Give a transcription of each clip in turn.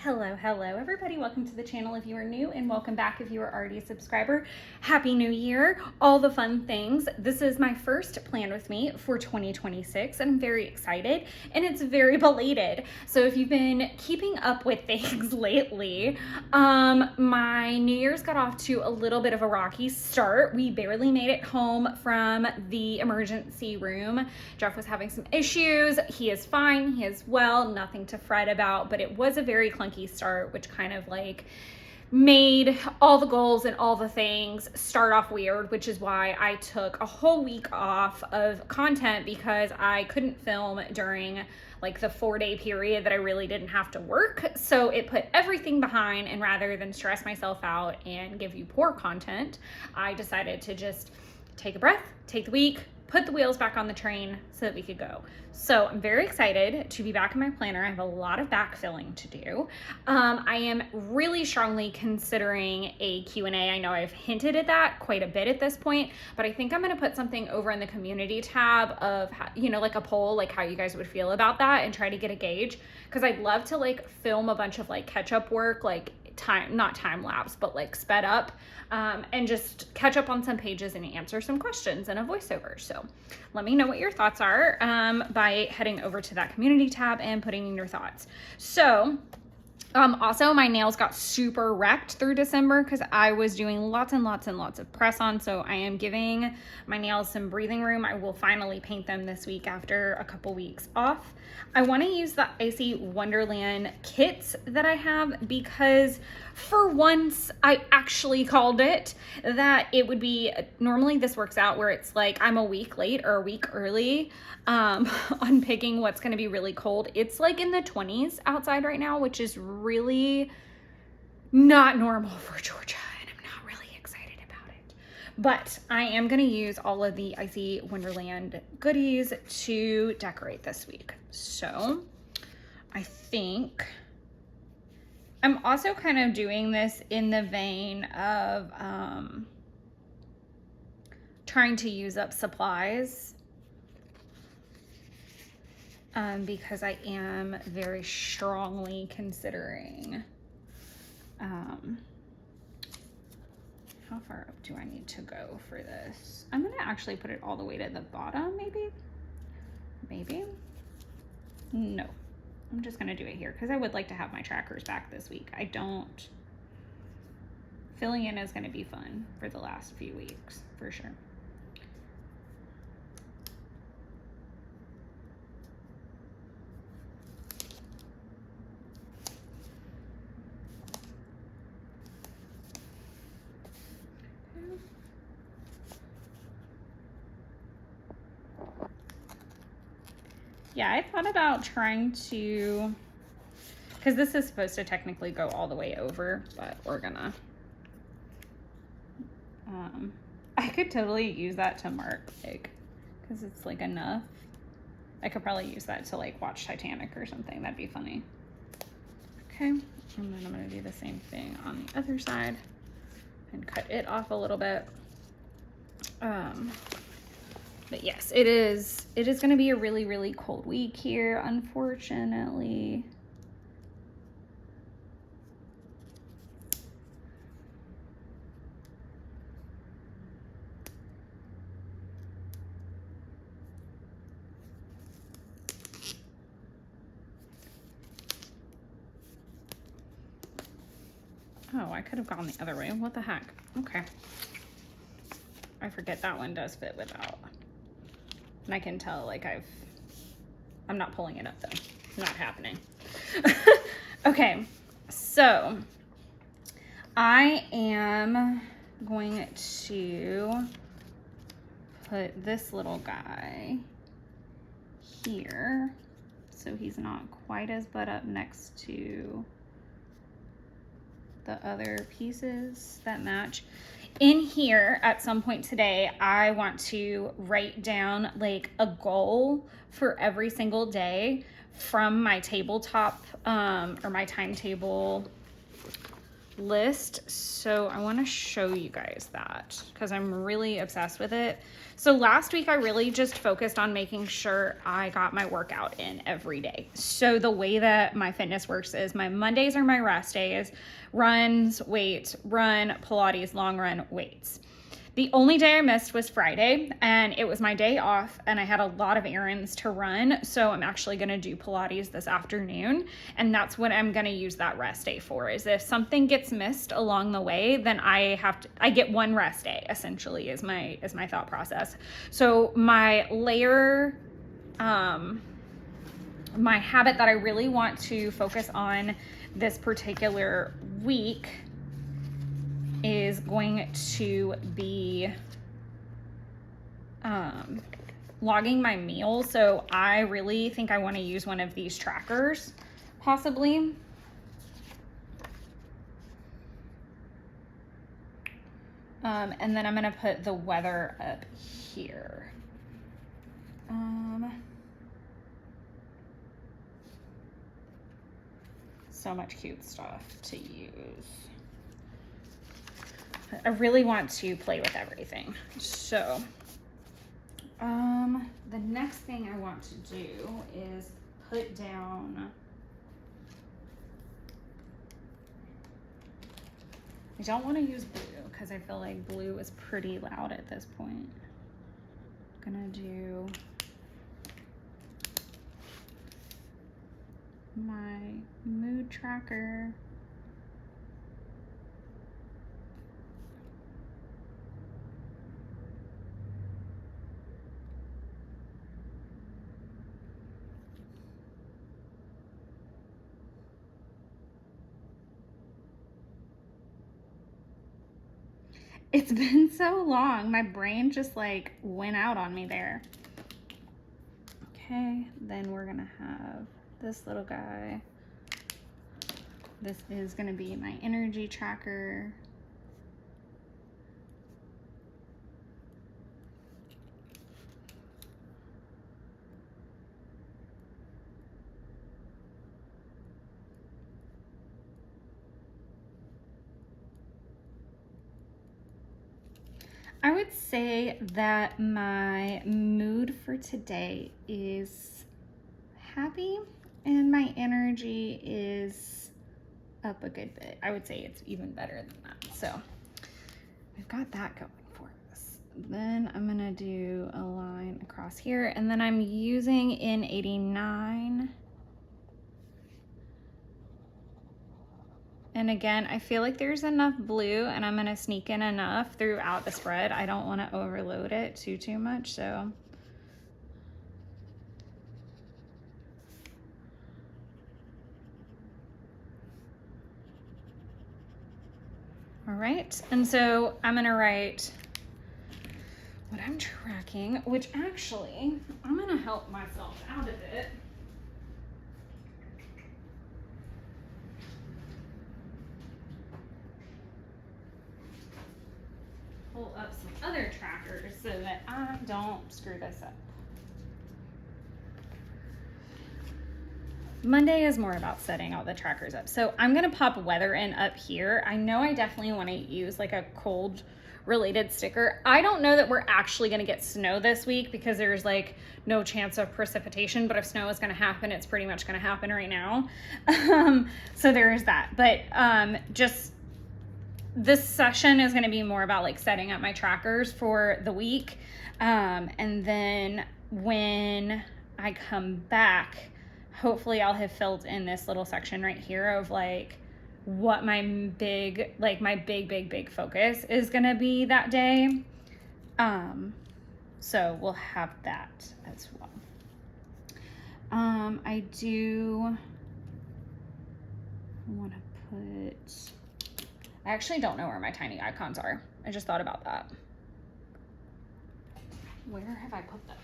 Hello everybody. Welcome to the channel if you are new, and welcome back if you are already a subscriber. Happy New Year, all the fun things. This is my first plan with me for 2026 and I'm very excited, and it's very belated. So if you've been keeping up with things lately, my New Year's got off to a little bit of a rocky start. We barely made it home from the emergency room. Jeff was having some issues. He is fine, he is well, nothing to fret about, but it was a very clunky start, which kind of like made all the goals and all the things start off weird, which is why I took a whole week off of content, because I couldn't film during like the 4-day period that I really didn't have to work. So it put everything behind, and rather than stress myself out and give you poor content, I decided to just take a breath, take the week, put the wheels back on the train so that we could go. So I'm very excited to be back in my planner. I have a lot of backfilling to do. I am really strongly considering a Q&A. I know I've hinted at that quite a bit at this point, but I think I'm going to put something over in the community tab of, like a poll, like how you guys would feel about that, and try to get a gauge, because I'd love to like film a bunch of like catch up work, like not time lapse, but like sped up, and just catch up on some pages and answer some questions in a voiceover. So let me know what your thoughts are by heading over to that community tab and putting in your thoughts. So also my nails got super wrecked through December because I was doing lots and lots of press on. So I am giving my nails some breathing room. I will finally paint them this week after a couple weeks off. I want to use the Icy Wonderland kits that I have, because for once I actually called it that it would be, normally this works out where it's like I'm a week late or a week early on picking what's going to be really cold. It's like in the 20s outside right now, which is really not normal for Georgia, and I'm not really excited about it. But I am going to use all of the Icy Wonderland goodies to decorate this week. So I think I'm also kind of doing this in the vein of trying to use up supplies, because I am very strongly considering how far up do I need to go for this? I'm gonna actually put it all the way to the bottom, maybe. No, I'm just gonna do it here because I would like to have my trackers back this week. Filling in is gonna be fun for the last few weeks, for sure. Yeah, I thought about trying to, because this is supposed to technically go all the way over, but we're gonna, I could totally use that to mark, like, because it's like enough. I could probably use that to like watch Titanic or something. That'd be funny. Okay, and then I'm gonna do the same thing on the other side and cut it off a little bit. But yes, it is going to be a really cold week here, unfortunately. Oh, I could have gone the other way. What the heck? Okay. I forget that one does fit without. And I can tell, like, I'm not pulling it up though. Not happening. Okay, so I am going to put this little guy here so he's not quite as butt up next to the other pieces that match. In here, at some point today, I want to write down like a goal for every single day from my tabletop or my timetable list, so I want to show you guys that because I'm really obsessed with it. So last week I really just focused on making sure I got my workout in every day. So the way that my fitness works is my Mondays are my rest days: runs, weights, run, Pilates, long run, weights. The only day I missed was Friday, and it was my day off, and I had a lot of errands to run, so I'm actually going to do Pilates this afternoon, and that's what I'm going to use that rest day for. Is if something gets missed along the way, then I get one rest day, essentially, is my thought process. So my my habit that I really want to focus on this particular week is going to be logging my meals. So I really think I want to use one of these trackers, possibly. And then I'm going to put the weather up here. So much cute stuff to use. I really want to play with everything. So, the next thing I want to do is put down, I don't want to use blue because I feel like blue is pretty loud at this point. I'm gonna do my mood tracker. It's been so long. My brain just like went out on me there. Okay, then we're gonna have this little guy. This is gonna be my energy tracker. I would say that my mood for today is happy and my energy is up a good bit. I would say it's even better than that. So we've got that going for us. Then I'm gonna do a line across here, and then I'm using in 89. And again, I feel like there's enough blue, and I'm gonna sneak in enough throughout the spread. I don't wanna overload it too much, so. All right, and so I'm gonna write what I'm tracking, which actually, I'm gonna help myself out a bit. Pull up some other trackers so that I don't screw this up. Monday is more about setting all the trackers up. So I'm gonna pop weather in up here. I know I definitely wanna use like a cold related sticker. I don't know that we're actually gonna get snow this week because there's like no chance of precipitation, but if snow is gonna happen, it's pretty much gonna happen right now. So there is that, but just this session is gonna be more about like setting up my trackers for the week. And then when I come back, hopefully I'll have filled in this little section right here of like what my big focus is gonna be that day. So we'll have that as well. I do want to put, I actually don't know where my tiny icons are. I just thought about that. Where have I put them?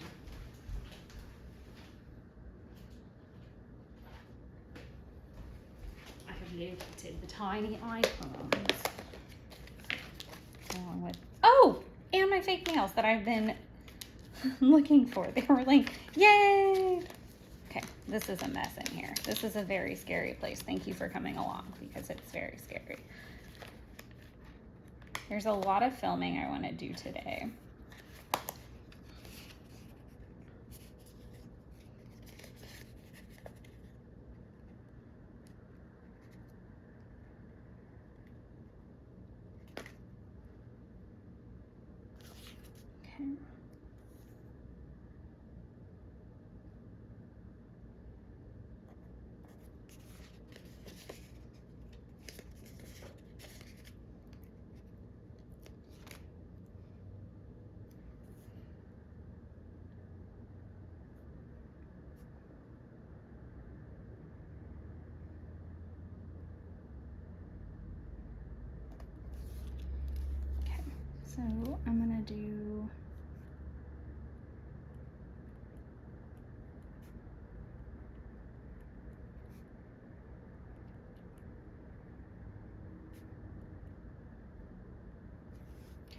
I have notated the tiny icons along with, oh, and my fake nails that I've been looking for. They were like, yay. Okay, this is a mess in here. This is a very scary place. Thank you for coming along because it's very scary. There's a lot of filming I want to do today. Okay. So I'm gonna do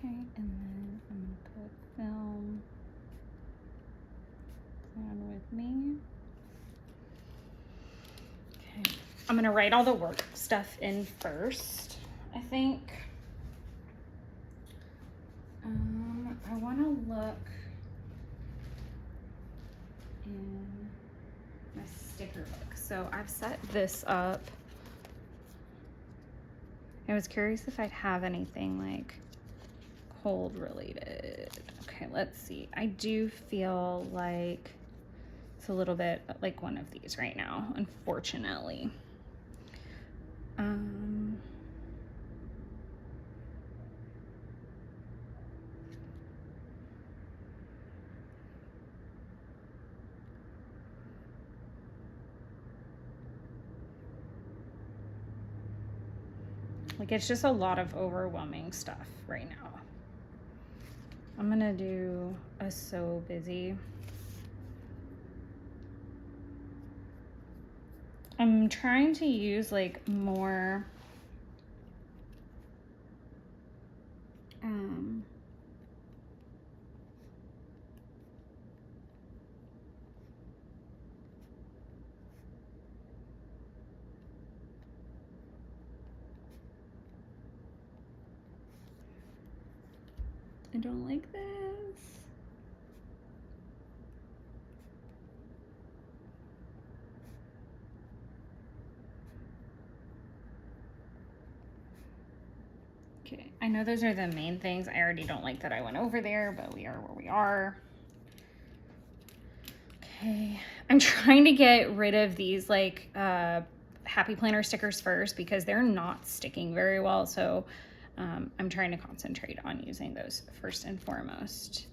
and then I'm gonna put film on with me. Okay, I'm gonna write all the work stuff in first, I think. I want to look in my sticker book. So I've set this up. I was curious if I'd have anything like cold related. Okay, let's see. I do feel like it's a little bit like one of these right now, unfortunately. Like it's just a lot of overwhelming stuff right now. I'm gonna do a so busy. I'm trying to use like more I don't like this. Okay, I know those are the main things. I already don't like that I went over there, but we are where we are. Okay, I'm trying to get rid of these like Happy Planner stickers first because they're not sticking very well. So I'm trying to concentrate on using those first and foremost.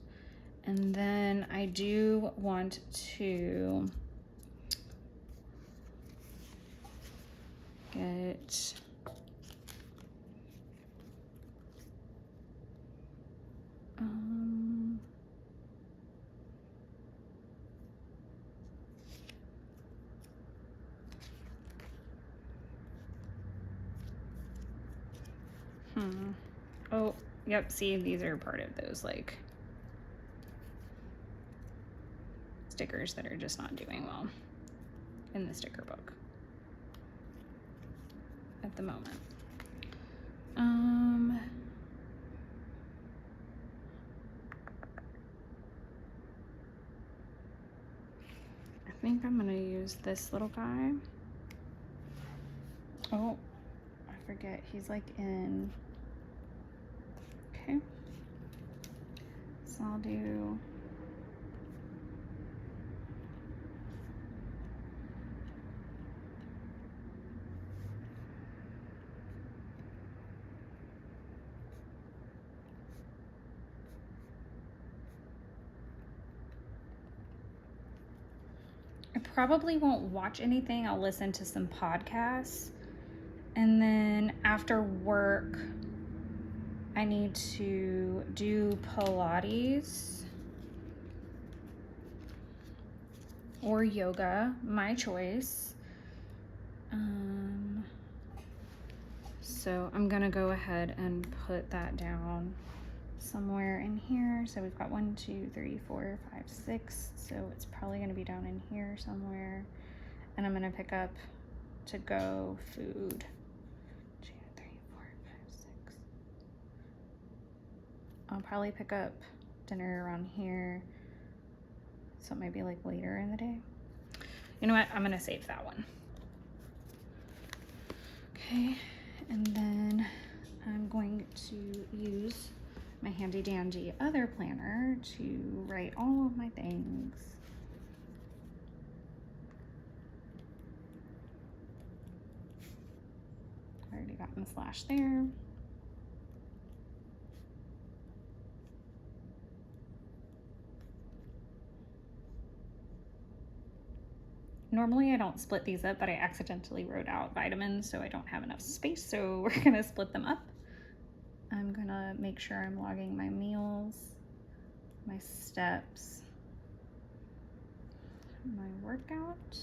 And then I do want to get oh, yep, see, these are part of those like stickers that are just not doing well in the sticker book at the moment. I think I'm gonna use this little guy. Oh, I forget, he's like in, okay. So I'll do I probably won't watch anything. I'll listen to some podcasts. And then after work, I need to do Pilates or yoga, my choice. So I'm gonna go ahead and put that down somewhere in here. So we've got 1, 2, 3, 4, 5, 6. So it's probably gonna be down in here somewhere. And I'm gonna pick up to go food. 2, 3, 4, 5, 6. I'll probably pick up dinner around here. So maybe like later in the day. You know what? I'm gonna save that one. Okay, and then I'm going to use my handy dandy other planner to write all of my things. I already got my slash there. Normally I don't split these up, but I accidentally wrote out vitamins, so I don't have enough space, so we're gonna split them up. I'm gonna make sure I'm logging my meals, my steps, my workout.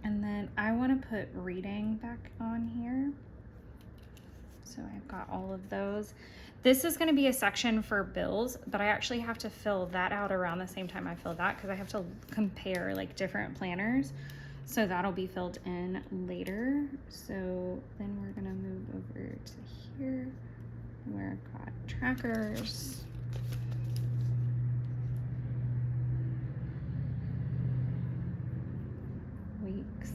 And then I wanna put reading back on here. So I've got all of those. This is going to be a section for bills, but I actually have to fill that out around the same time I fill that because I have to compare like different planners. So that'll be filled in later. So then we're going to move over to here where I've got trackers. Weeks.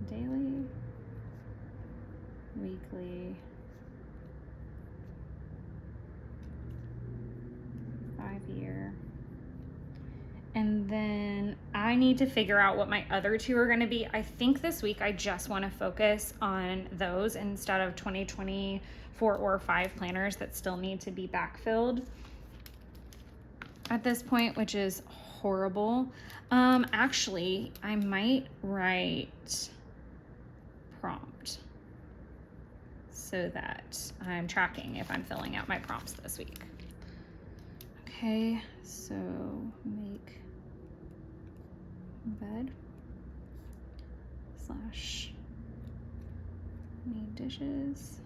Daily. Weekly. 5-year. And then I need to figure out what my other two are going to be. I think this week I just want to focus on those instead of 2024 or 5 planners that still need to be backfilled at this point, which is horrible. Actually, I might write prompt so that I'm tracking if I'm filling out my prompts this week. Okay, so make bed slash need dishes.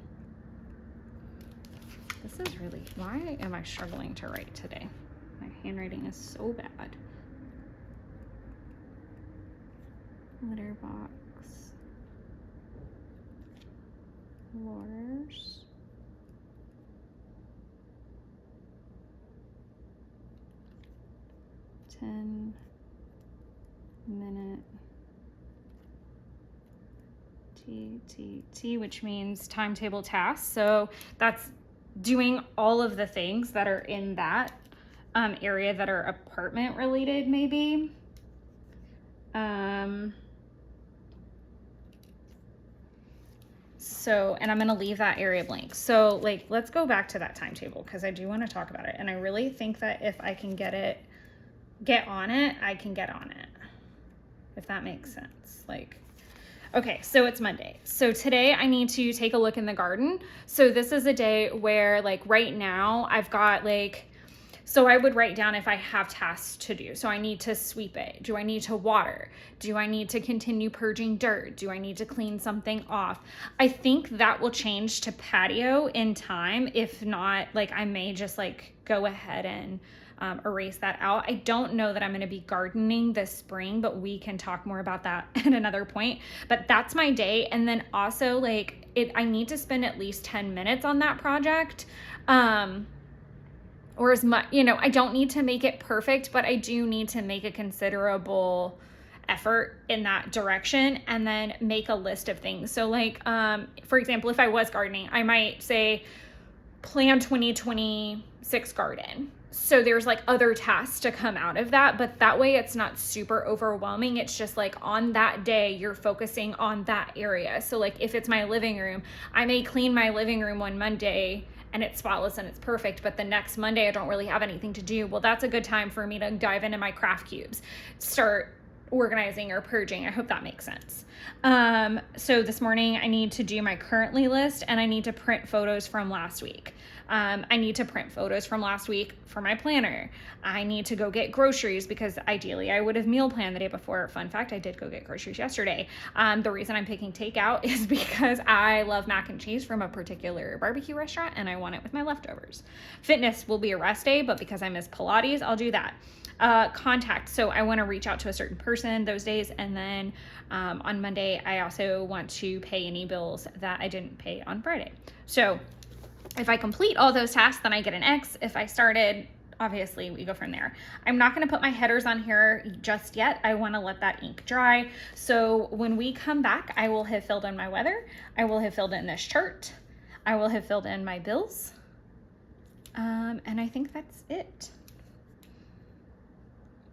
This is really, why am I struggling to write today? My handwriting is so bad. Litter box. Waters. Minute TTT, which means timetable tasks. So that's doing all of the things that are in that area that are apartment related, maybe. So, and I'm going to leave that area blank. So like, let's go back to that timetable because I do want to talk about it. And I really think that if I can get on it, I can get on it. If that makes sense. Like, okay, so it's Monday. So today I need to take a look in the garden. So this is a day where like right now I've got like, so I would write down if I have tasks to do. So I need to sweep it. Do I need to water? Do I need to continue purging dirt? Do I need to clean something off? I think that will change to patio in time. If not, like I may just like go ahead and erase that out. I don't know that I'm going to be gardening this spring, but we can talk more about that at another point. But that's my day. And then also like I need to spend at least 10 minutes on that project. Or as much, I don't need to make it perfect, but I do need to make a considerable effort in that direction and then make a list of things. So like, for example, if I was gardening, I might say plan 2026 garden. So there's like other tasks to come out of that, but that way it's not super overwhelming. It's just like on that day, you're focusing on that area. So like if it's my living room, I may clean my living room one Monday and it's spotless and it's perfect, but the next Monday I don't really have anything to do. Well, that's a good time for me to dive into my craft cubes, start organizing or purging. I hope that makes sense. So this morning I need to do my currently list and I need to print photos from last week. I need to print photos from last week for my planner. I need to go get groceries because ideally I would have meal planned the day before. Fun fact, I did go get groceries yesterday. The reason I'm picking takeout is because I love mac and cheese from a particular barbecue restaurant and I want it with my leftovers. Fitness will be a rest day, but because I miss Pilates, I'll do that. Contact. So I want to reach out to a certain person those days. And then on Monday, I also want to pay any bills that I didn't pay on Friday. So if I complete all those tasks, then I get an X. If I started, obviously we go from there. I'm not going to put my headers on here just yet. I want to let that ink dry. So when we come back, I will have filled in my weather. I will have filled in this chart. I will have filled in my bills. And I think that's it.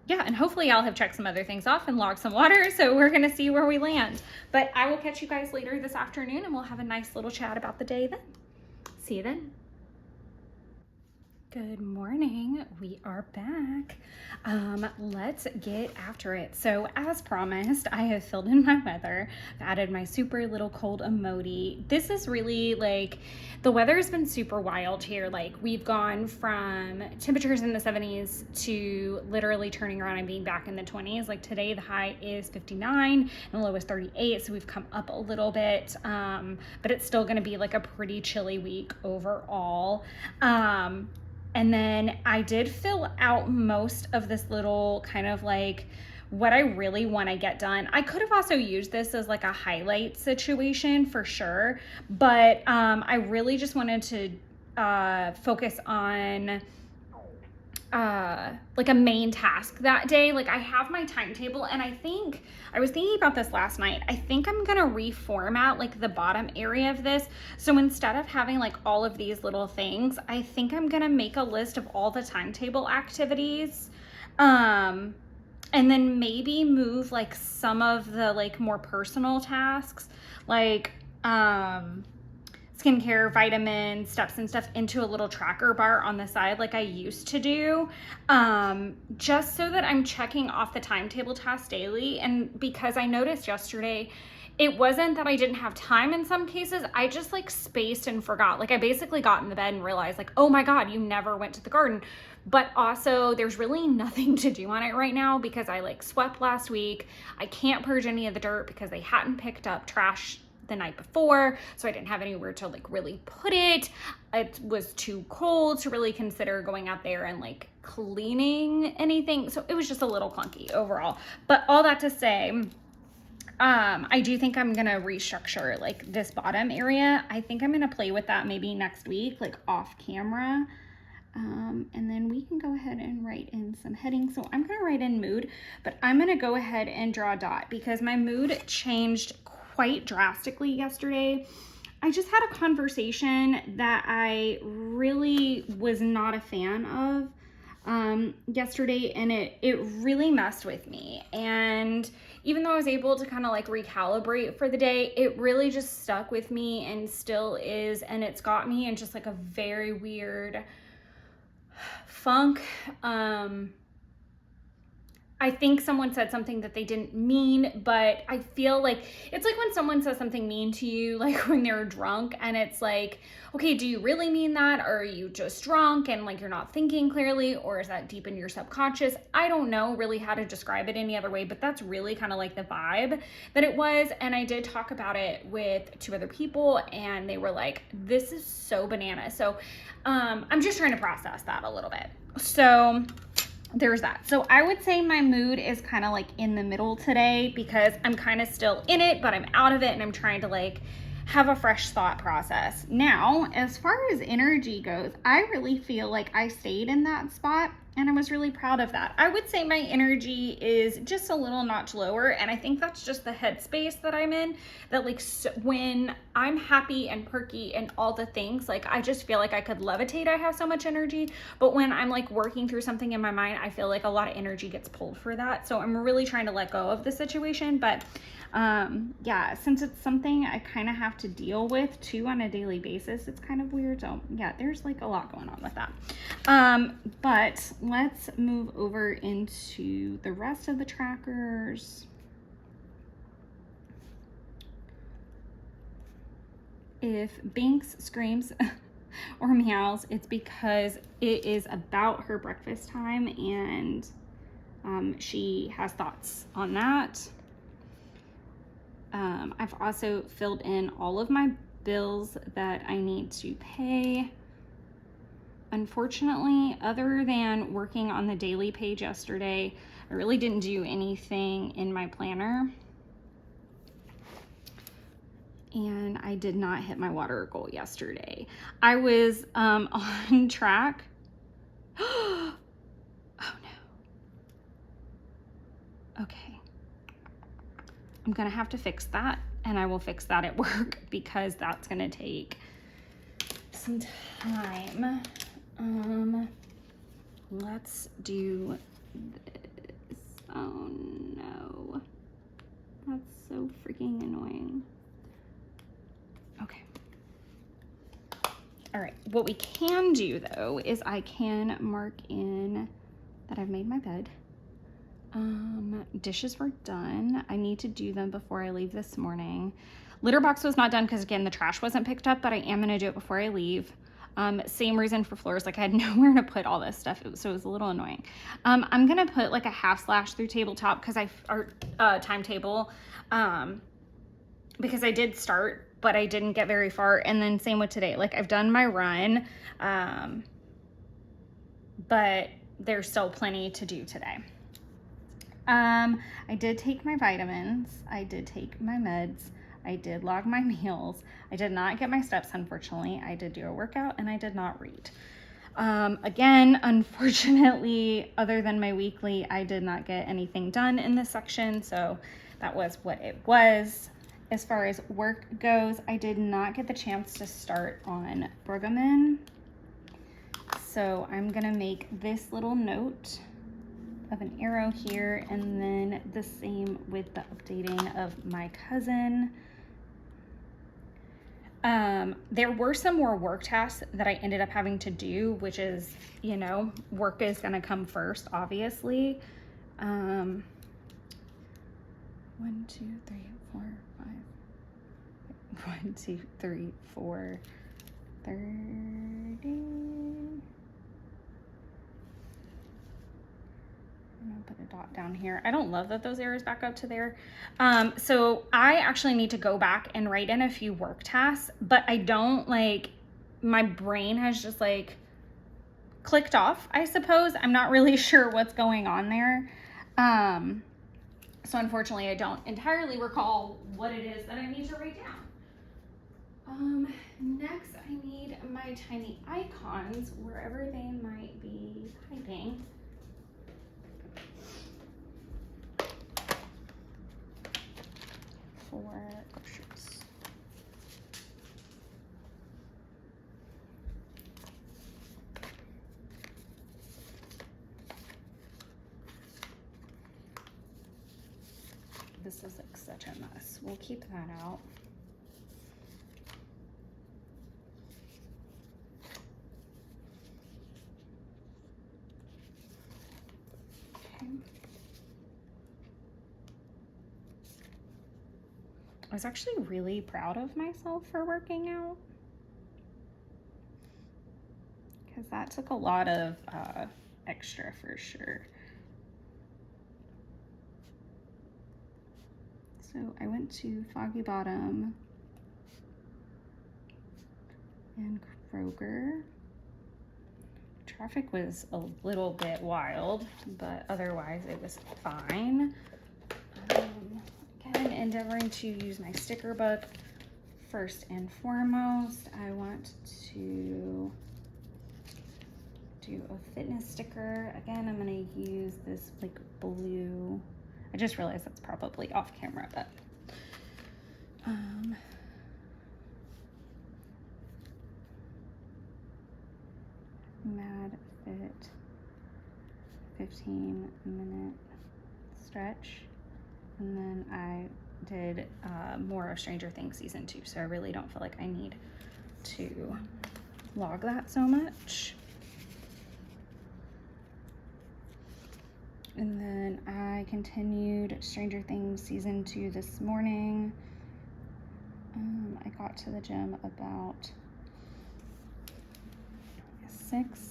Yeah, and hopefully I'll have checked some other things off and logged some water, so we're gonna see where we land. But I will catch you guys later this afternoon and we'll have a nice little chat about the day then. See you then. Good morning, we are back. Let's get after it. So as promised, I have filled in my weather. I've added my super little cold emoji. This is really like, the weather has been super wild here. Like we've gone from temperatures in the 70s to literally turning around and being back in the 20s. Like today, the high is 59 and the low is 38. So we've come up a little bit, but it's still gonna be like a pretty chilly week overall. And then I did fill out most of this little kind of like what I really want to get done. I could have also used this as like a highlight situation for sure, but I really just wanted to focus on like a main task that day. Like I have my timetable and I was thinking about this last night. I think I'm gonna reformat like the bottom area of this. So instead of having like all of these little things, I think I'm gonna make a list of all the timetable activities. And then maybe move like some of the like more personal tasks, like skincare, vitamins, steps and stuff into a little tracker bar on the side like I used to do, just so that I'm checking off the timetable tasks daily. And because I noticed yesterday, it wasn't that I didn't have time in some cases, I just like spaced and forgot. Like I basically got in the bed and realized like, oh my God, you never went to the garden. But also there's really nothing to do on it right now because I like swept last week. I can't purge any of the dirt because they hadn't picked up trash the night before, so I didn't have anywhere to like really put it. It was too cold to really consider going out there and like cleaning anything, so it was just a little clunky overall. But all that to say, I do think I'm gonna restructure like this bottom area. I think I'm gonna play with that maybe next week, like off camera. And then we can go ahead and write in some headings. So I'm gonna write in mood, but I'm gonna go ahead and draw a dot because my mood changed quite drastically yesterday. I just had a conversation that I really was not a fan of yesterday, and it really messed with me. And even though I was able to kind of like recalibrate for the day, it really just stuck with me and still is, and it's got me in just like a very weird funk. I think someone said something that they didn't mean, but I feel like it's like when someone says something mean to you, like when they're drunk, and it's like, okay, do you really mean that? Or are you just drunk and like you're not thinking clearly? Or is that deep in your subconscious? I don't know really how to describe it any other way, but that's really kind of like the vibe that it was. And I did talk about it with 2 other people and they were like, this is so bananas. So I'm just trying to process that a little bit. So there's that. So I would say my mood is kind of like in the middle today because I'm kind of still in it, but I'm out of it and I'm trying to like have a fresh thought process. Now, as far as energy goes, I really feel like I stayed in that spot and I was really proud of that. I would say my energy is just a little notch lower, and I think that's just the headspace that I'm in, that like when I'm happy and perky and all the things, like I just feel like I could levitate. I have so much energy, but when I'm like working through something in my mind, I feel like a lot of energy gets pulled for that. So I'm really trying to let go of the situation. But yeah, since it's something I kind of have to deal with too on a daily basis, it's kind of weird. So yeah, there's like a lot going on with that. But let's move over into the rest of the trackers. If Binks screams or meows, it's because it is about her breakfast time, and she has thoughts on that. I've also filled in all of my bills that I need to pay. Unfortunately, other than working on the daily page yesterday, I really didn't do anything in my planner. And I did not hit my water goal yesterday. I was on track. Oh no. Okay. I'm gonna have to fix that, and I will fix that at work because that's gonna take some time. Let's do this. Oh no. That's so freaking annoying. Okay. All right, what we can do though is I can mark in that I've made my bed. Dishes were done. I need to do them before I leave this morning. Litter box was not done because again, the trash wasn't picked up, but I am gonna do it before I leave. Same reason for floors, like I had nowhere to put all this stuff, so it was a little annoying. I'm gonna put like a half slash through tabletop because our timetable, because I did start, but I didn't get very far. And then same with today, like I've done my run, but there's still plenty to do today. I did take my vitamins. I did take my meds. I did log my meals. I did not get my steps, unfortunately. I did do a workout and I did not read. Again, unfortunately, other than my weekly, I did not get anything done in this section. So that was what it was. As far as work goes, I did not get the chance to start on Brueggemann. So I'm gonna make this little note of an arrow here, and then the same with the updating of my cousin. There were some more work tasks that I ended up having to do, which is, you know, work is gonna come first, obviously. 1, 2, 3, 4, 5. 1, 2, 3, 4, 30. I'm gonna put a dot down here. I don't love that those arrows back up to there. So I actually need to go back and write in a few work tasks, but I don't, like, my brain has just like clicked off, I suppose. I'm not really sure what's going on there. So unfortunately I don't entirely recall what it is that I need to write down. Next I need my tiny icons wherever they might be hiding. For groceries. This is like such a mess. We'll keep that out. Okay. I was actually really proud of myself for working out, because that took a lot of extra for sure. So I went to Foggy Bottom and Kroger. Traffic was a little bit wild, but otherwise it was fine. Again, endeavoring to use my sticker book. First and foremost, I want to do a fitness sticker. Again, I'm gonna use this like blue. I just realized that's probably off camera, but Mad Fit 15-minute stretch. And then I did more of Stranger Things season 2, so I really don't feel like I need to log that so much. And then I continued Stranger Things season 2 this morning. I got to the gym about 6.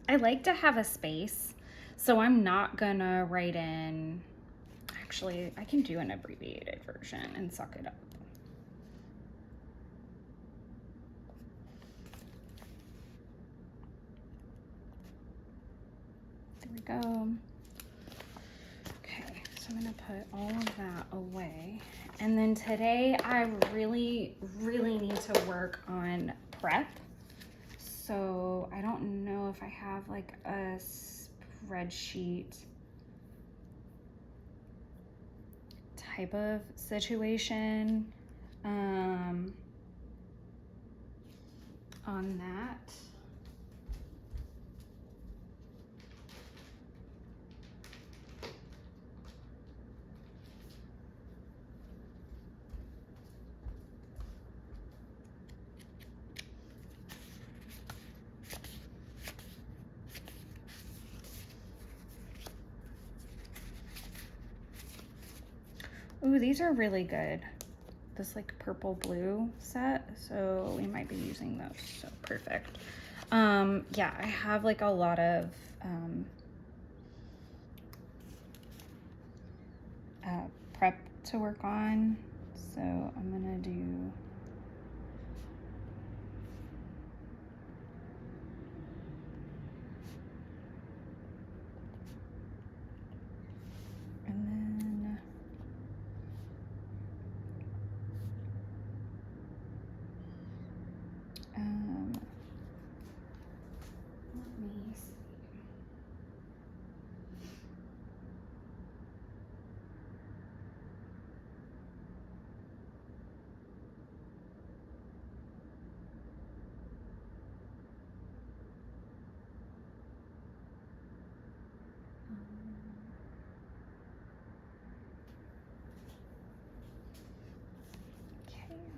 I like to have a space, so I'm not gonna write in, actually, I can do an abbreviated version and suck it up. There we go. Okay, so I'm gonna put all of that away. And then today I really need to work on prep. So I don't know if I have like a spreadsheet type of situation on that. Ooh, these are really good. This like purple blue set, so we might be using those, so perfect. Yeah, I have like a lot of prep to work on, so I'm gonna do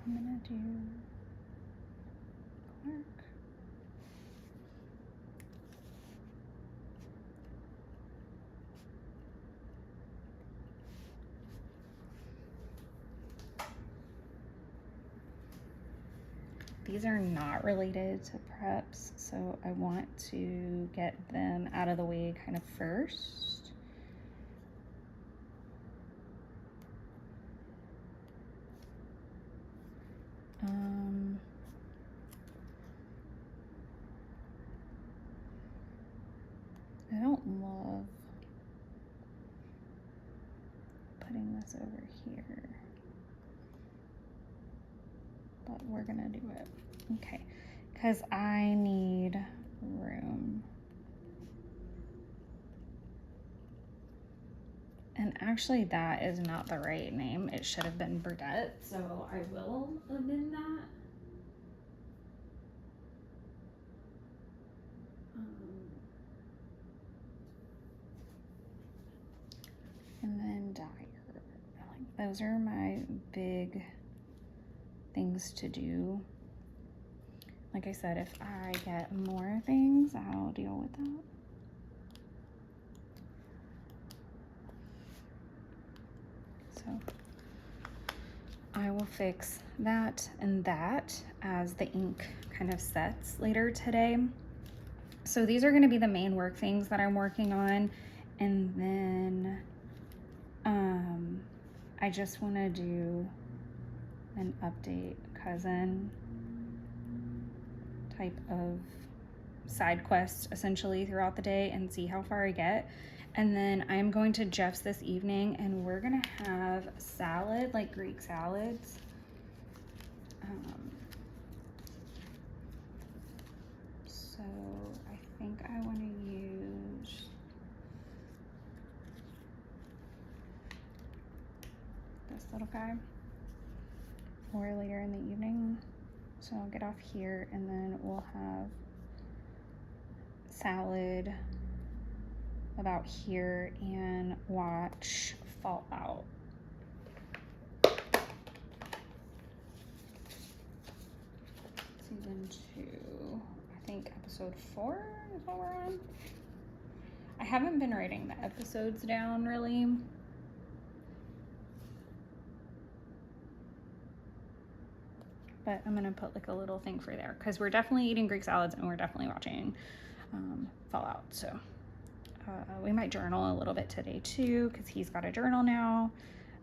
I'm gonna do Clark. These are not related to preps, so I want to get them out of the way kind of first. I don't love putting this over here, but we're gonna do it. Okay, because I need room. And actually that is not the right name. It should have been Burdette, so I will amend that. And then Dyer. Like, those are my big things to do. Like I said, if I get more things, I'll deal with that. So I will fix that and that as the ink kind of sets later today. So these are going to be the main work things that I'm working on. And then I just want to do an update cousin type of side quest essentially throughout the day and see how far I get. And then I'm going to Jeff's this evening and we're gonna have salad, like Greek salads. So I think I want to use this little guy for later in the evening. So I'll get off here and then we'll have salad about here and watch Fallout. Season 2, I think episode 4 is what we're on. I haven't been writing the episodes down really. But I'm gonna put like a little thing for there because we're definitely eating Greek salads and we're definitely watching Fallout. So we might journal a little bit today too because he's got a journal now.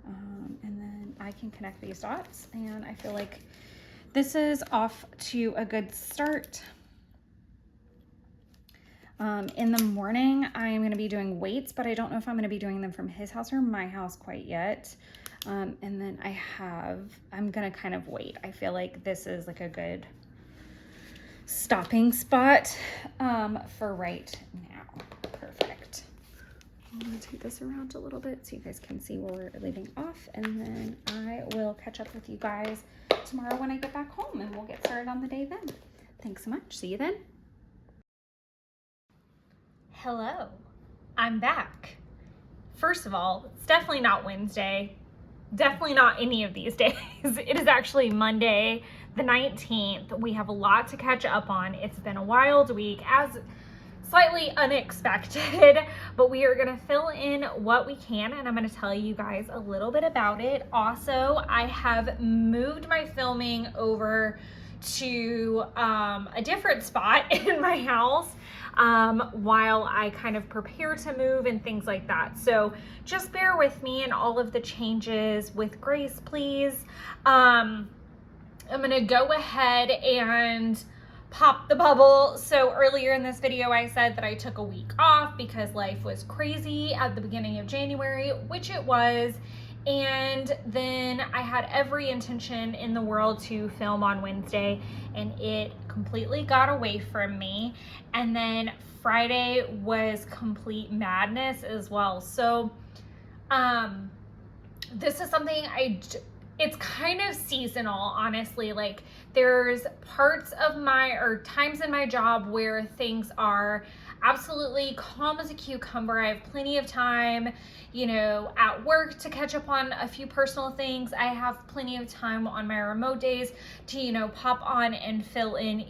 And then I can connect these dots and I feel like this is off to a good start. In the morning, I'm gonna be doing weights, but I don't know if I'm gonna be doing them from his house or my house quite yet. And then I'm gonna kind of wait. I feel like this is like a good stopping spot for right now. Perfect. I'm gonna take this around a little bit so you guys can see where we're leaving off, and then I will catch up with you guys tomorrow when I get back home and we'll get started on the day then. Thanks so much. See you then. Hello, I'm back. First of all, it's definitely not Wednesday. Definitely not any of these days. It is actually Monday, the 19th. We have a lot to catch up on. It's been a wild week, as slightly unexpected, but we are gonna fill in what we can, and I'm gonna tell you guys a little bit about it. Also, I have moved my filming over to a different spot in my house while I kind of prepare to move and things like that. So just bear with me and all of the changes with grace, please. I'm gonna go ahead and pop the bubble. So earlier in this video, I said that I took a week off because life was crazy at the beginning of January, which it was. And then I had every intention in the world to film on Wednesday, and it completely got away from me. And then Friday was complete madness as well. So this is something it's kind of seasonal, honestly. Like there's parts of times in my job where things are absolutely calm as a cucumber. I have plenty of time, at work to catch up on a few personal things. I have plenty of time on my remote days to, pop on and fill in,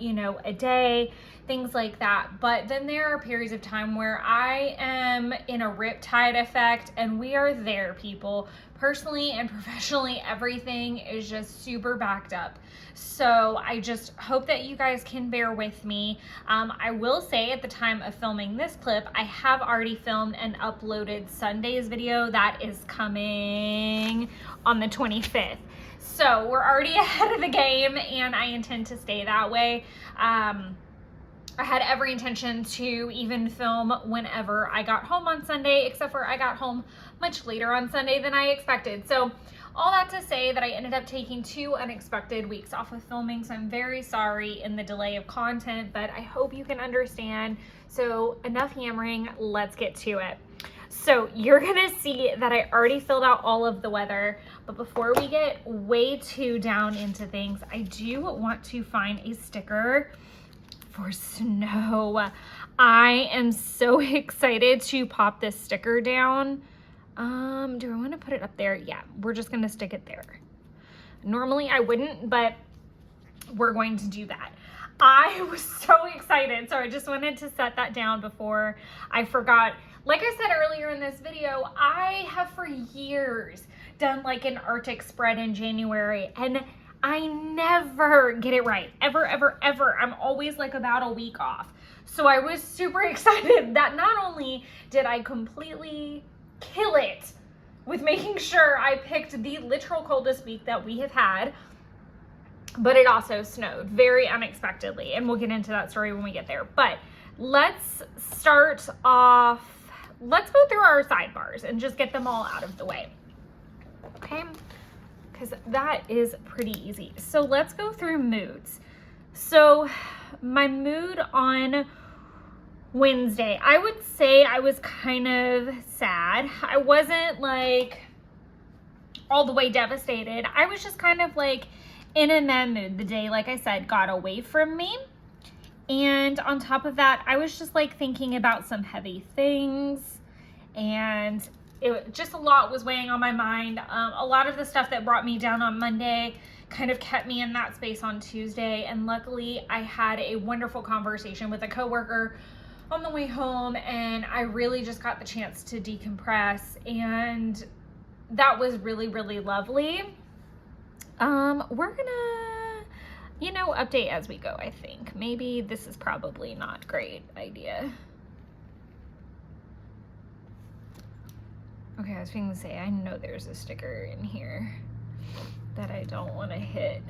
a day, things like that. But then there are periods of time where I am in a riptide effect, and we are there, people. Personally and professionally, everything is just super backed up. So I just hope that you guys can bear with me. I will say at the time of filming this clip, I have already filmed and uploaded Sunday's video that is coming on the 25th. So we're already ahead of the game, and I intend to stay that way. I had every intention to even film whenever I got home on Sunday, except for I got home much later on Sunday than I expected. So all that to say that I ended up taking 2 unexpected weeks off of filming. So I'm very sorry in the delay of content, but I hope you can understand. So enough yammering, let's get to it. So you're gonna see that I already filled out all of the weather, but before we get way too down into things, I do want to find a sticker for snow. I am so excited to pop this sticker down. Do I want to put it up there? Yeah, we're just gonna stick it there. Normally I wouldn't, but we're going to do that. I was so excited, so I just wanted to set that down before I forgot. Like I said earlier in this video, I have for years done like an Arctic spread in January, and I never get it right, ever, ever, ever. I'm always like about a week off. So I was super excited that not only did I completely kill it with making sure I picked the literal coldest week that we have had, but it also snowed very unexpectedly. And we'll get into that story when we get there. But let's start off, let's go through our sidebars and just get them all out of the way. Okay. because that is pretty easy. So let's go through moods. So my mood on Wednesday, I would say I was kind of sad. I wasn't like all the way devastated. I was just kind of like in a meh mood. The day, like I said, got away from me. And on top of that, I was just like thinking about some heavy things, and it just a lot was weighing on my mind. A lot of the stuff that brought me down on Monday kind of kept me in that space on Tuesday. And luckily I had a wonderful conversation with a coworker on the way home, and I really just got the chance to decompress, and that was really, really lovely. We're gonna, update as we go, I think. Maybe this is probably not a great idea. Okay, I was going to say, I know there's a sticker in here that I don't want to hit.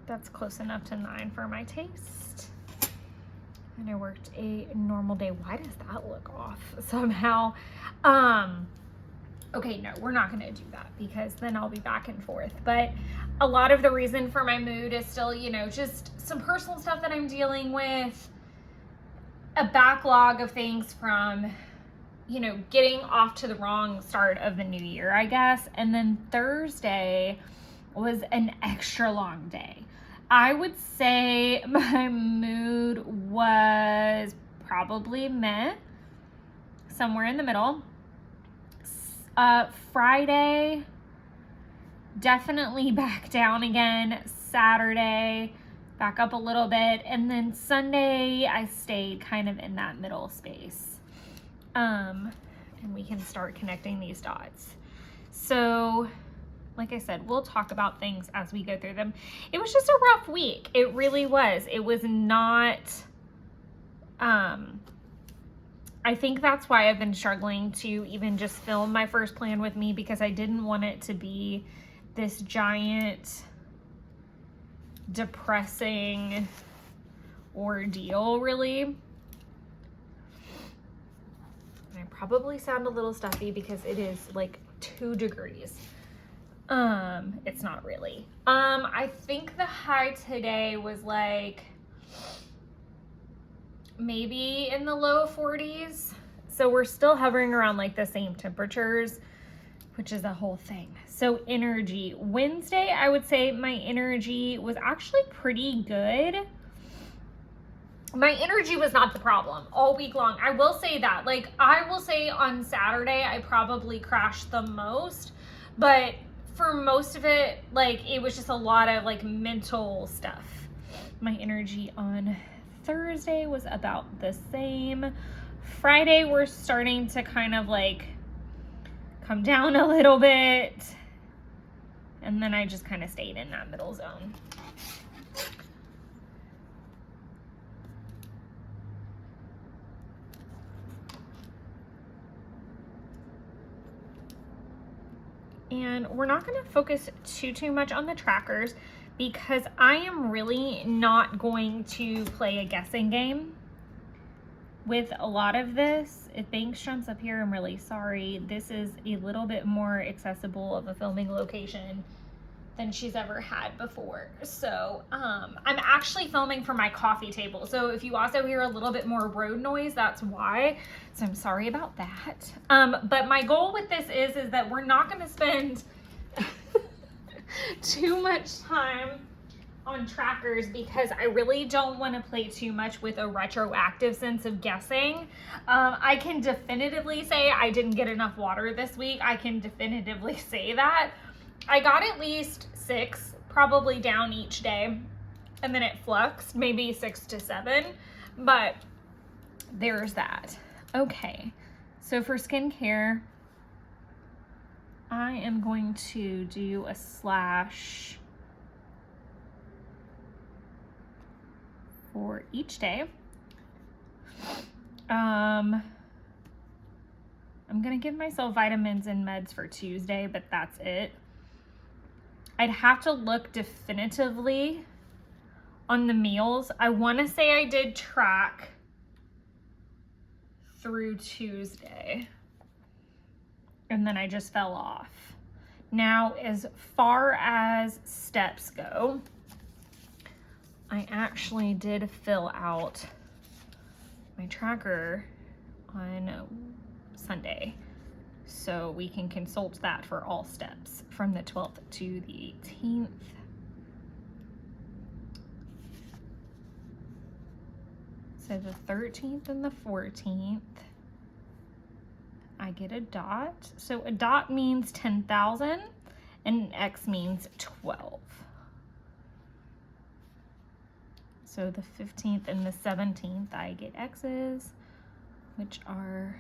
That's close enough to 9 for my taste. And I worked a normal day. Why does that look off somehow? Okay, no, we're not gonna do that because then I'll be back and forth. But a lot of the reason for my mood is still, just some personal stuff that I'm dealing with, a backlog of things from, getting off to the wrong start of the new year, I guess. And then Thursday was an extra long day. I would say my mood was probably meh, somewhere in the middle. Friday, definitely back down again. Saturday, back up a little bit. And then Sunday, I stayed kind of in that middle space. And we can start connecting these dots. So, like I said, we'll talk about things as we go through them. It was just a rough week. It really was. It was not, I think that's why I've been struggling to even just film my first plan with me, because I didn't want it to be this giant, depressing ordeal, really. And I probably sound a little stuffy because it is like 2 degrees. It's not really. I think the high today was like maybe in the low 40s. So we're still hovering around like the same temperatures, which is a whole thing. So energy. Wednesday, I would say my energy was actually pretty good. My energy was not the problem all week long. I will say that. Like, I will say on Saturday, I probably crashed the most, but for most of it, like, it was just a lot of like mental stuff. My energy on Thursday was about the same. Friday, we're starting to kind of like come down a little bit. And then I just kind of stayed in that middle zone. And we're not going to focus too much on the trackers because I am really not going to play a guessing game with a lot of this. If Banks jumps up here, I'm really sorry. This is a little bit more accessible of a filming location than she's ever had before. So I'm actually filming from my coffee table. So if you also hear a little bit more road noise, that's why. So I'm sorry about that. But my goal with this is that we're not gonna spend too much time on trackers because I really don't want to play too much with a retroactive sense of guessing. I can definitively say I didn't get enough water this week. I can definitively say that. I got at least 6, probably down each day, and then it fluxed, maybe 6 to 7, but there's that. Okay, so for skincare, I am going to do a slash for each day. I'm gonna give myself vitamins and meds for Tuesday, but that's it. I'd have to look definitively on the meals. I want to say I did track through Tuesday. And then I just fell off. Now, as far as steps go, I actually did fill out my tracker on Sunday. So we can consult that for all steps from the 12th to the 18th. So the 13th and the 14th, I get a dot. So a dot means 10,000 and an X means 12. So the 15th and the 17th, I get X's, which are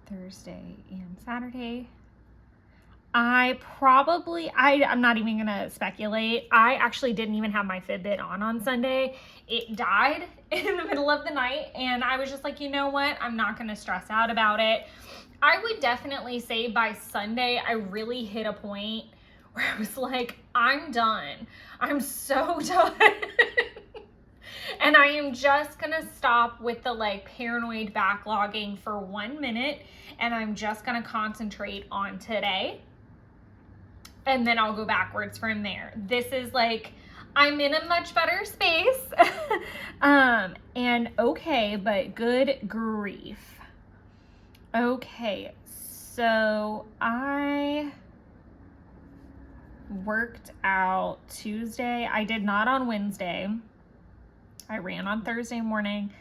Thursday and Saturday. I'm not even gonna speculate. I actually didn't even have my Fitbit on Sunday. It died in the middle of the night, and I was just like, you know what? I'm not gonna stress out about it. I would definitely say by Sunday, I really hit a point where I was like, I'm done. I'm so done. And I am just gonna stop with the like paranoid backlogging for 1 minute, and I'm just gonna concentrate on today. And then I'll go backwards from there. This is like, I'm in a much better space. And okay, but good grief. Okay, so I worked out Tuesday. I did not on Wednesday. I ran on Thursday morning.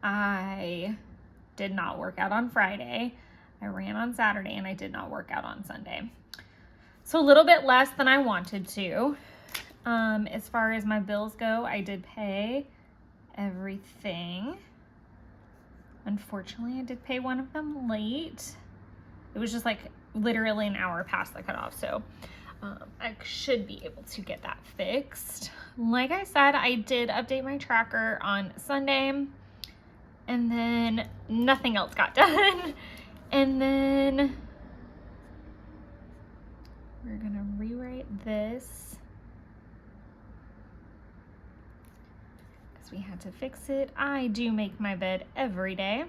I did not work out on Friday. I ran on Saturday, and I did not work out on Sunday. So a little bit less than I wanted to. As far as my bills go, I did pay everything. Unfortunately, I did pay one of them late. It was just like literally an hour past the cutoff. So I should be able to get that fixed. Like I said, I did update my tracker on Sunday, and then nothing else got done. And then we're gonna rewrite this because we had to fix it. I do make my bed every day,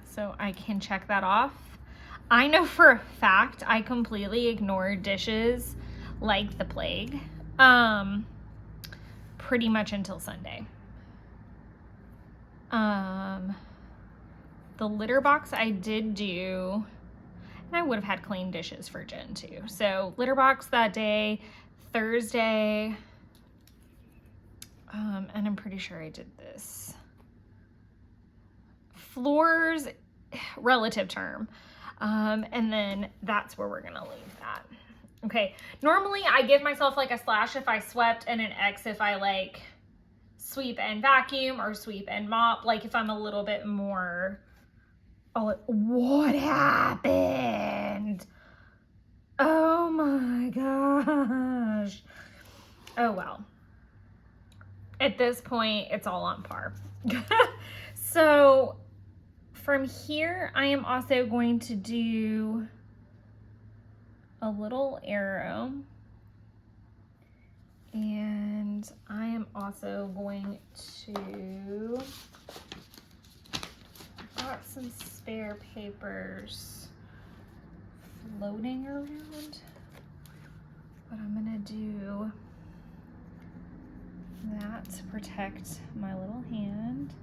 so I can check that off. I know for a fact I completely ignore dishes like the plague, pretty much until Sunday. The litter box I did do, and I would have had clean dishes for Jen too. So litter box that day, Thursday, and I'm pretty sure I did this. Floors, relative term. And then that's where we're gonna leave that. Okay, normally I give myself like a slash if I swept and an X if I like sweep and vacuum or sweep and mop, like if I'm a little bit more, oh, what happened? Oh my gosh. Oh well. At this point, it's all on par. So from here, I am also going to do a little arrow, and I am also going to, I've got some spare papers floating around, but I'm gonna do that to protect my little hand,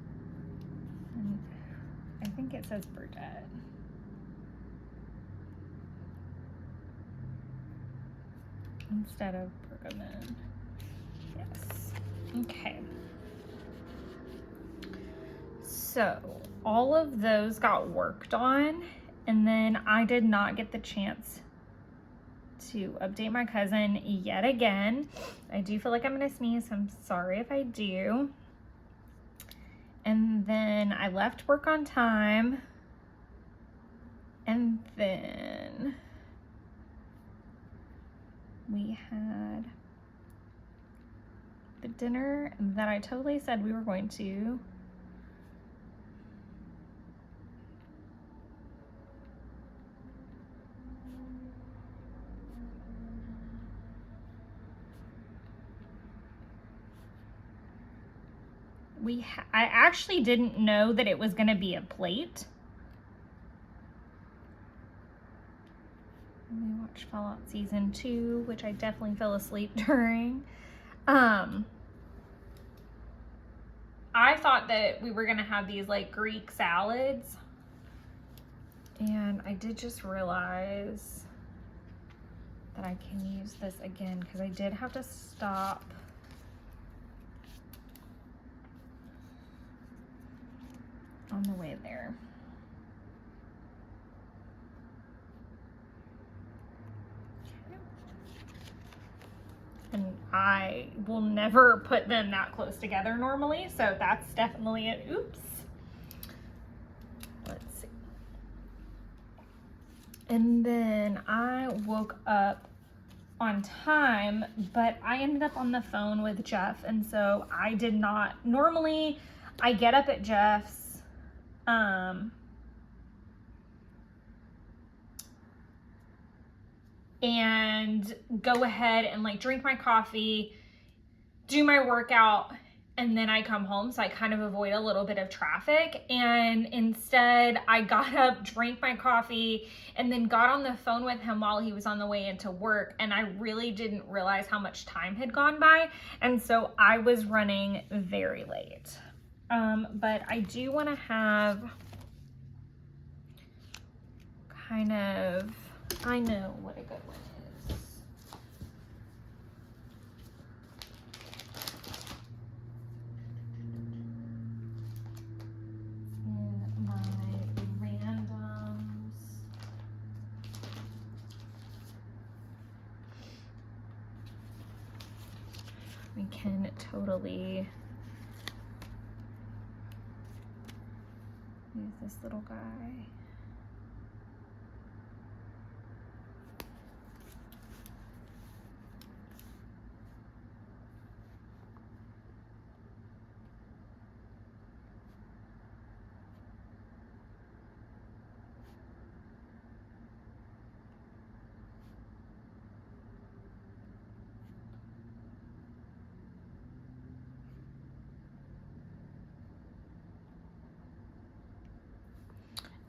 and I think it says Burdette. Instead of Bergaman. Yes. Okay. So all of those got worked on, and then I did not get the chance to update my cousin yet again. I do feel like I'm gonna sneeze, so I'm sorry if I do. And then I left work on time, and then we had the dinner that I totally said we were going to. I actually didn't know that it was going to be a plate. We watched Fallout Season 2, which I definitely fell asleep during. I thought that we were going to have these like Greek salads. And I did just realize that I can use this again because I did have to stop on the way there. And I will never put them that close together normally, so that's definitely an oops. Let's see. And then I woke up on time, but I ended up on the phone with Jeff, and so I did not, normally I get up at Jeff's and go ahead and like drink my coffee, do my workout, and then I come home, so I kind of avoid a little bit of traffic. And instead I got up, drank my coffee, and then got on the phone with him while he was on the way into work, and I really didn't realize how much time had gone by, and so I was running very late. But I do want to have kind of, I know what a good one is. In my randoms. We can totally use this little guy.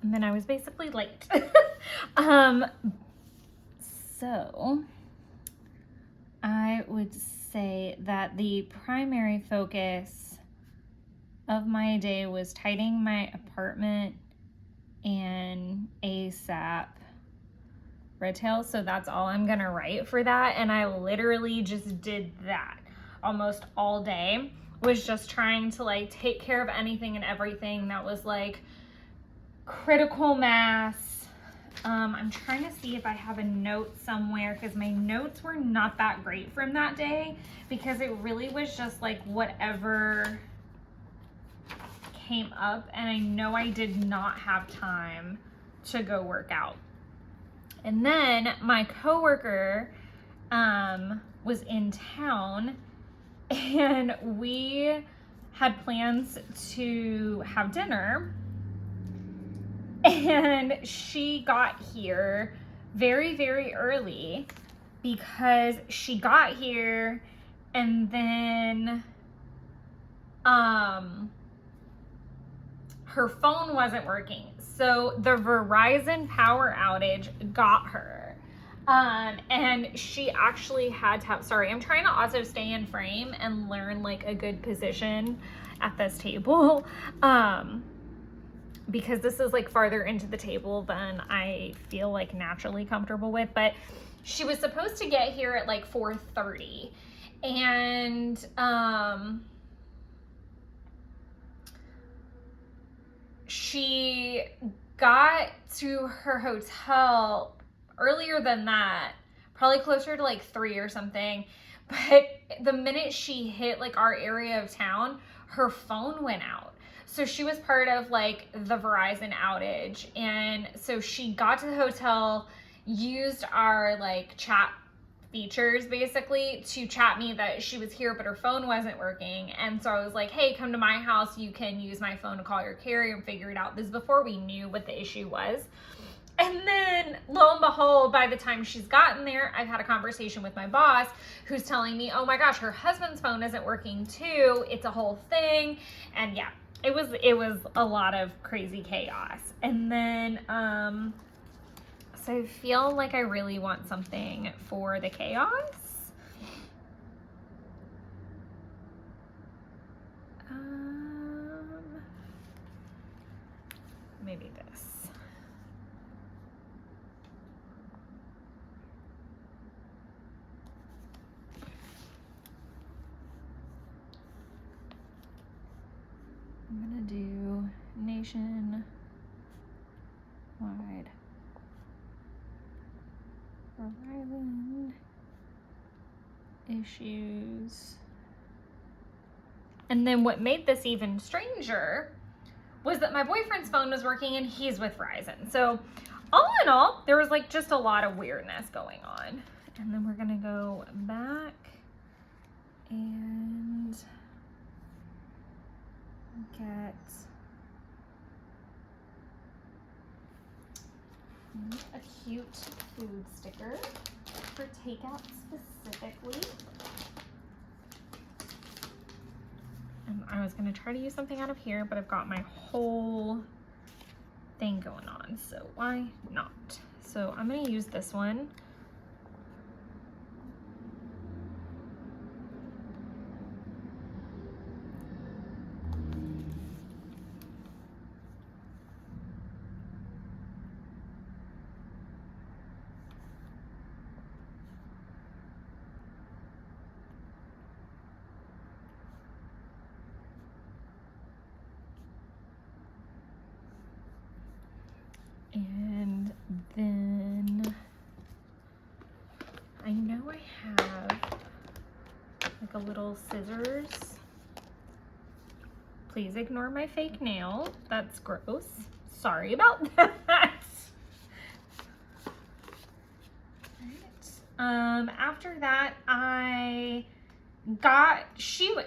And then I was basically late. So I would say that the primary focus of my day was tidying my apartment and ASAP retail. So that's all I'm gonna write for that. And I literally just did that almost all day, was just trying to like take care of anything and everything that was like critical mass. I'm trying to see if I have a note somewhere, because my notes were not that great from that day, because it really was just like whatever came up, and I know I did not have time to go work out. And then my coworker was in town, and we had plans to have dinner. And she got here very, very early, because she got here and then her phone wasn't working. So the Verizon power outage got her. And she actually had to have, sorry, I'm trying to also stay in frame and learn like a good position at this table. Because this is like farther into the table than I feel like naturally comfortable with. But she was supposed to get here at like 4:30, and she got to her hotel earlier than that, probably closer to like 3 or something. But the minute she hit like our area of town, her phone went out. So she was part of like the Verizon outage. And so she got to the hotel, used our like chat features basically to chat me that she was here, but her phone wasn't working. And so I was like, hey, come to my house. You can use my phone to call your carrier and figure it out. This is before we knew what the issue was. And then lo and behold, by the time she's gotten there, I've had a conversation with my boss who's telling me, oh my gosh, her husband's phone isn't working too. It's a whole thing. And yeah, it was a lot of crazy chaos. And then, so I feel like I really want something for the chaos. Maybe this. I'm gonna do nationwide Rhode Island issues. And then what made this even stranger was that my boyfriend's phone was working and he's with Verizon. So all in all, there was like just a lot of weirdness going on. And then we're gonna go back and get a cute food sticker for takeout specifically. And I was gonna try to use something out of here, but I've got my whole thing going on, so why not? So I'm gonna use this one. And then I know I have like a little scissors. Please ignore my fake nail. That's gross. Sorry about that. Right. After that, I got, she was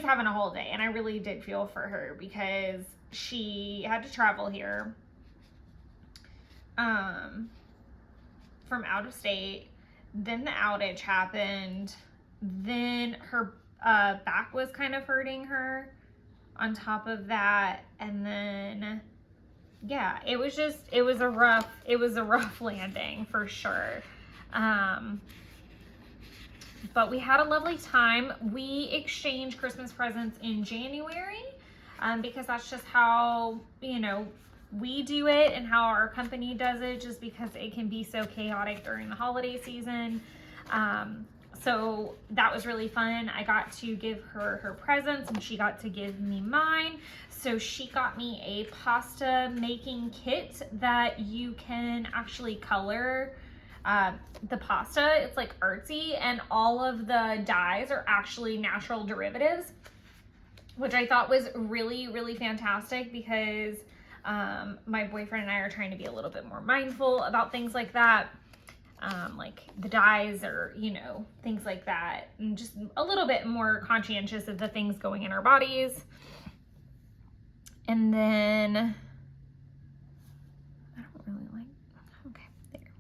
having a whole day, and I really did feel for her because she had to travel here from out of state. Then the outage happened. Then her back was kind of hurting her on top of that. And then, yeah, it was a rough landing for sure. But we had a lovely time. We exchanged Christmas presents in January because that's just how, you know, we do it and how our company does it, just because it can be so chaotic during the holiday season. So that was really fun. I got to give her her presents and she got to give me mine. So she got me a pasta making kit that you can actually color the pasta. It's like artsy, and all of the dyes are actually natural derivatives, which I thought was really, really fantastic because my boyfriend and I are trying to be a little bit more mindful about things like that. Like the dyes or, you know, things like that, and just a little bit more conscientious of the things going in our bodies. And then I don't really like, okay, there.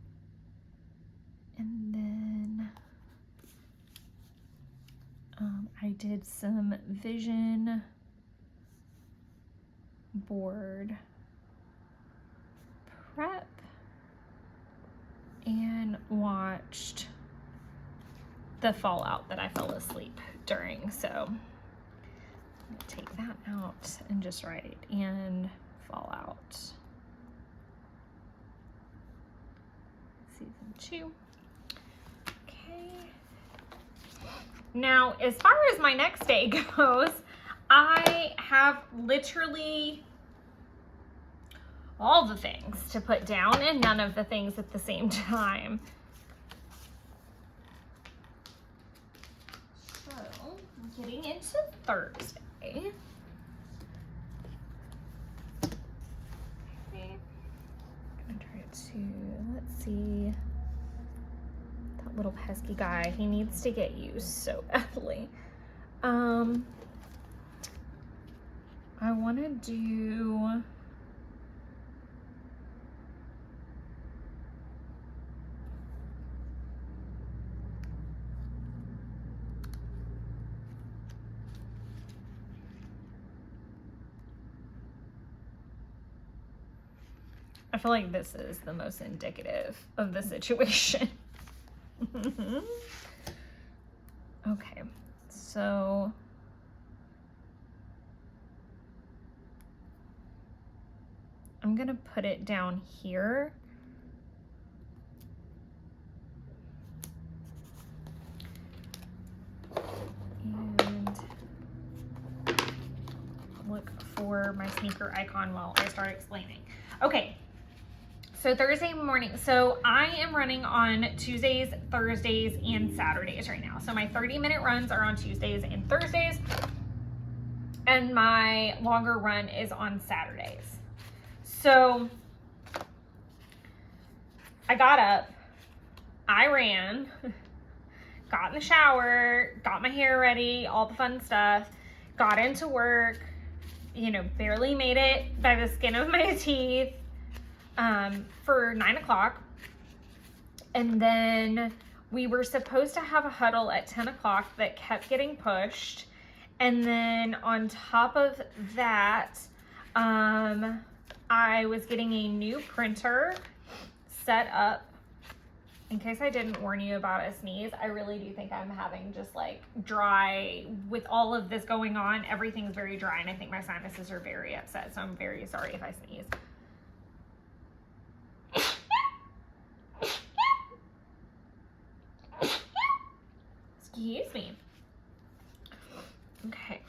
And then I did some vision board prep and watched the fallout that I fell asleep during. So I'm gonna take that out and just write and fallout season 2. Okay. Now, as far as my next day goes, I have literally all the things to put down and none of the things at the same time. So, getting into Thursday. Okay. I'm gonna try to, let's see. That little pesky guy, he needs to get used so badly. I want to do I feel like this is the most indicative of the situation. Okay, so I'm gonna put it down here. And look for my sneaker icon while I start explaining. Okay, so Thursday morning, so I am running on Tuesdays, Thursdays, and Saturdays right now. So my 30-minute runs are on Tuesdays and Thursdays, and my longer run is on Saturdays. So I got up, I ran, got in the shower, got my hair ready, all the fun stuff, got into work, you know, barely made it by the skin of my teeth for 9 o'clock. And then we were supposed to have a huddle at 10 o'clock that kept getting pushed. And then on top of that, I was getting a new printer set up. In case I didn't warn you about a sneeze, I really do think I'm having just like dry, with all of this going on, everything's very dry, and I think my sinuses are very upset, so I'm very sorry if I sneeze. Excuse me. Okay.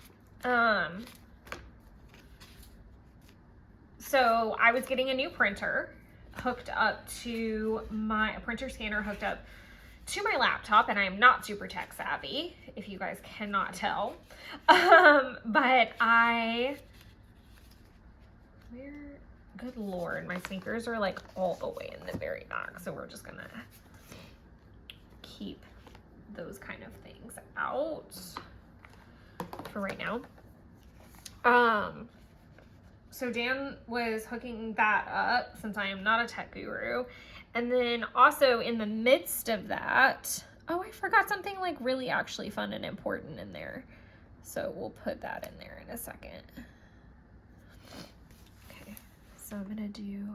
So I was getting a new printer hooked up to a printer scanner hooked up to my laptop, and I am not super tech savvy, if you guys cannot tell. But good Lord, my sneakers are like all the way in the very back, so we're just gonna keep those kind of things out for right now. So Dan was hooking that up, since I am not a tech guru. And then also in the midst of that, oh, I forgot something like really actually fun and important in there. So we'll put that in there in a second. Okay, so I'm gonna do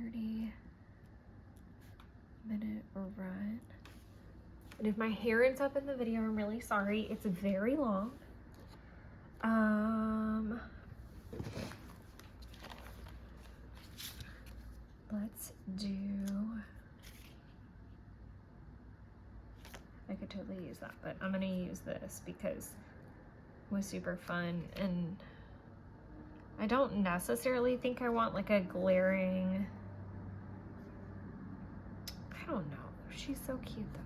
30-minute run. And if my hair ends up in the video, I'm really sorry. It's very long. Let's do, I could totally use that, but I'm gonna use this because it was super fun, and I don't necessarily think I want like a glaring, I don't know. She's so cute though.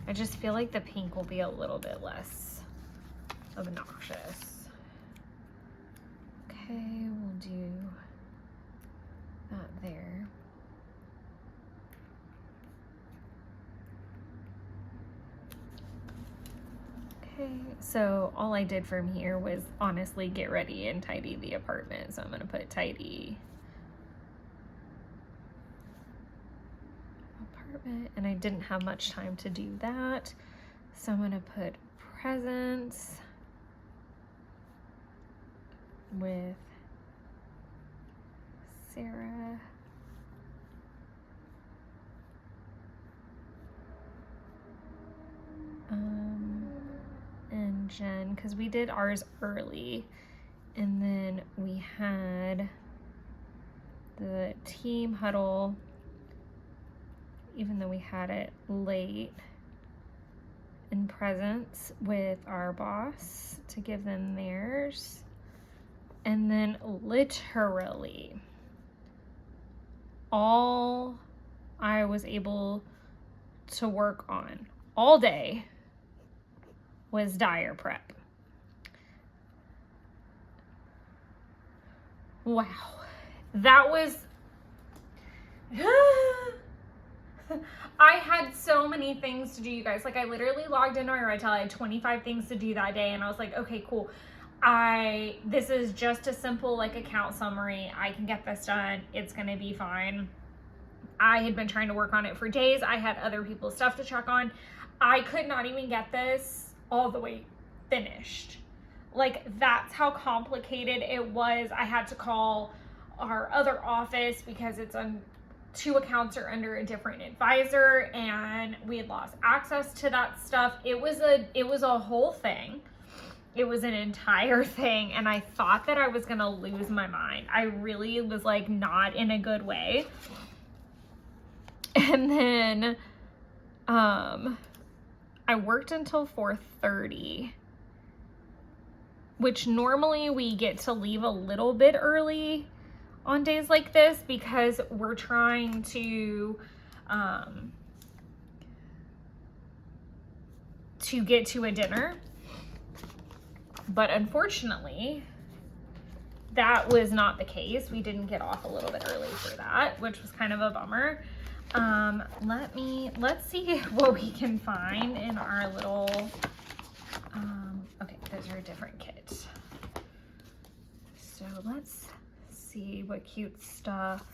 I just feel like the pink will be a little bit less obnoxious. Okay, we'll do that there. Okay, so all I did from here was honestly get ready and tidy the apartment. So I'm gonna put tidy apartment, and I didn't have much time to do that. So I'm gonna put presents with Sarah. And Jen, because we did ours early, and then we had the team huddle, even though we had it late, in presents with our boss to give them theirs. And then literally all I was able to work on all day was diet prep. Wow. That was I had so many things to do, you guys. Like, I literally logged into my Red Tail. I had 25 things to do that day, and I was like, okay, cool. This is just a simple like account summary. I can get this done. It's gonna be fine. I had been trying to work on it for days. I had other people's stuff to check on. I could not even get this all the way finished. Like, that's how complicated it was. I had to call our other office because it's on 2 accounts are under a different advisor, and we had lost access to that stuff. It was a whole thing. It was an entire thing, and I thought that I was gonna lose my mind. I really was like not in a good way. And then I worked until 4:30, which normally we get to leave a little bit early on days like this because we're trying to get to a dinner. But unfortunately, that was not the case. We didn't get off a little bit early for that, which was kind of a bummer. Let's see what we can find in our little, okay, those are a different kit. So let's see what cute stuff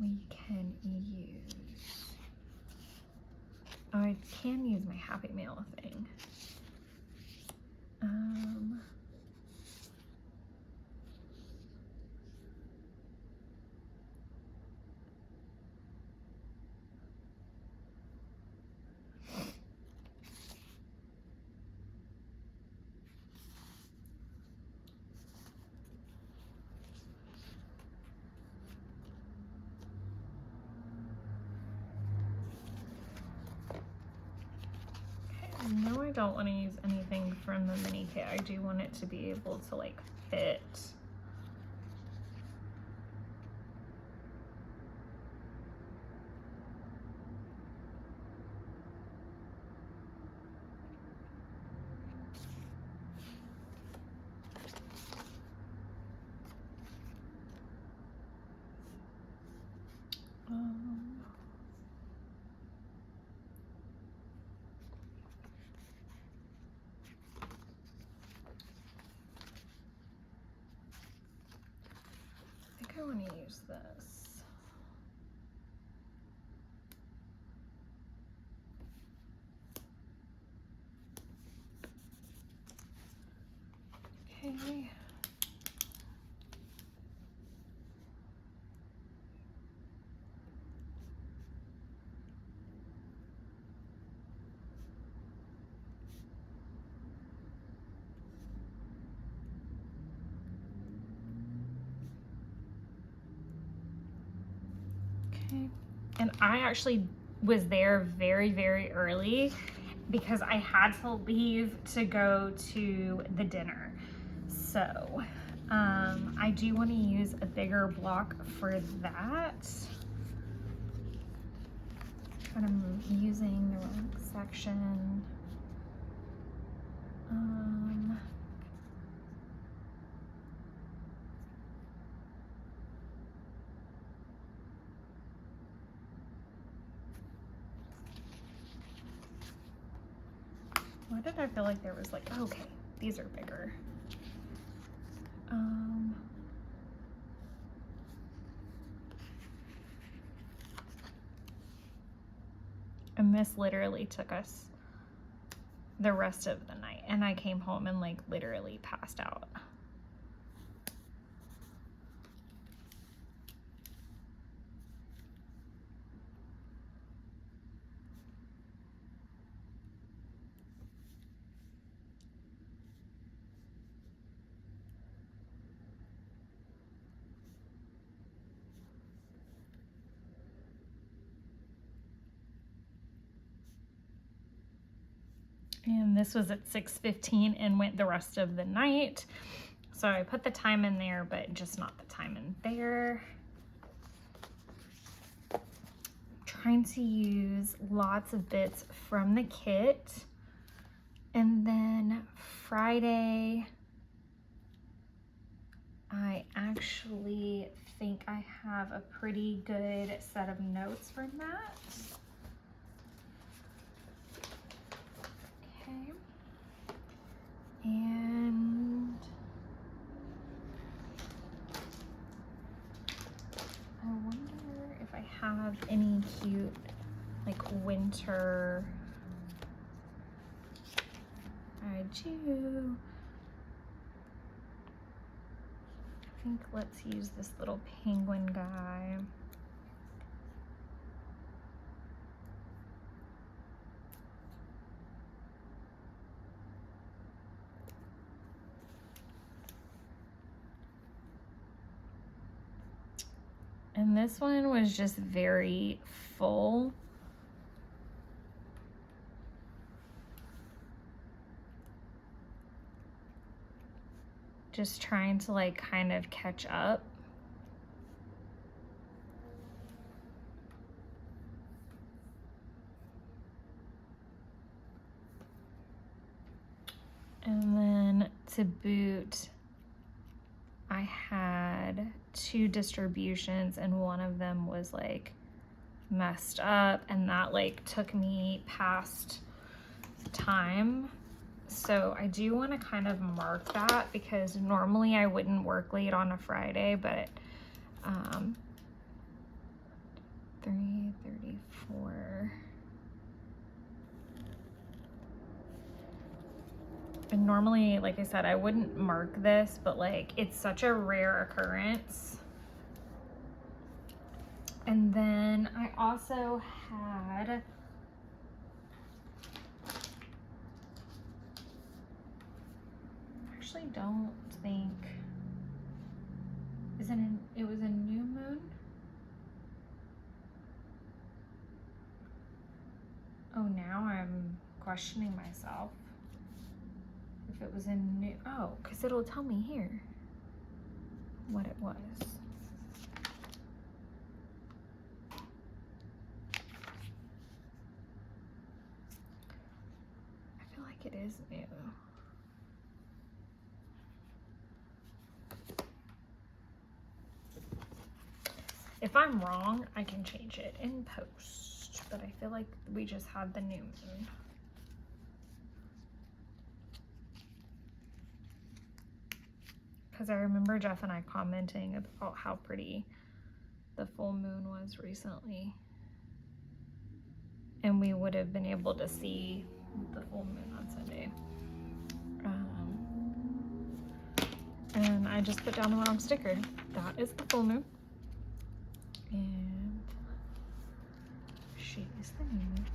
we can use. Oh, I can use my Happy Mail thing. No, I don't want to use anything from the mini kit. I do want it to be able to like fit. I want to use this. Okay. And I actually was there very, very early because I had to leave to go to the dinner. So I do want to use a bigger block for that. But I'm using the wrong section. Why did I feel like there was like, okay, these are bigger. And this literally took us the rest of the night, and I came home and like literally passed out. And this was at 6:15 and went the rest of the night. So I put the time in there, but just not the time in there. I'm trying to use lots of bits from the kit. And then Friday, I actually think I have a pretty good set of notes from that. Okay. And I wonder if I have any cute like winter. I do. I think let's use this little penguin guy. And this one was just very full. Just trying to like kind of catch up. And then to boot, I had 2 distributions and one of them was like messed up, and that like took me past time. So I do want to kind of mark that, because normally I wouldn't work late on a Friday, but 3:34. And normally, like I said, I wouldn't mark this, but like it's such a rare occurrence. And then I also had actually don't think it was a new moon. Oh, now I'm questioning myself if it was a new, oh, because it'll tell me here what it was. I feel like it is new. If I'm wrong, I can change it in post, but I feel like we just had the new moon. Because I remember Jeff and I commenting about how pretty the full moon was recently. And we would have been able to see the full moon on Sunday. And I just put down the wrong sticker. That is the full moon. And she is the new moon.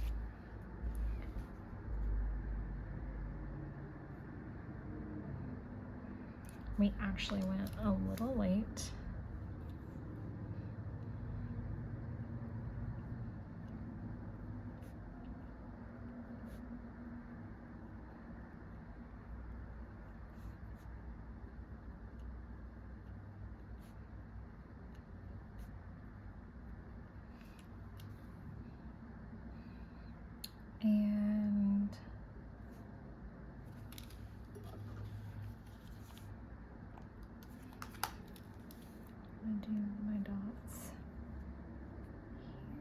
We actually went a little late. And I'm gonna do my dots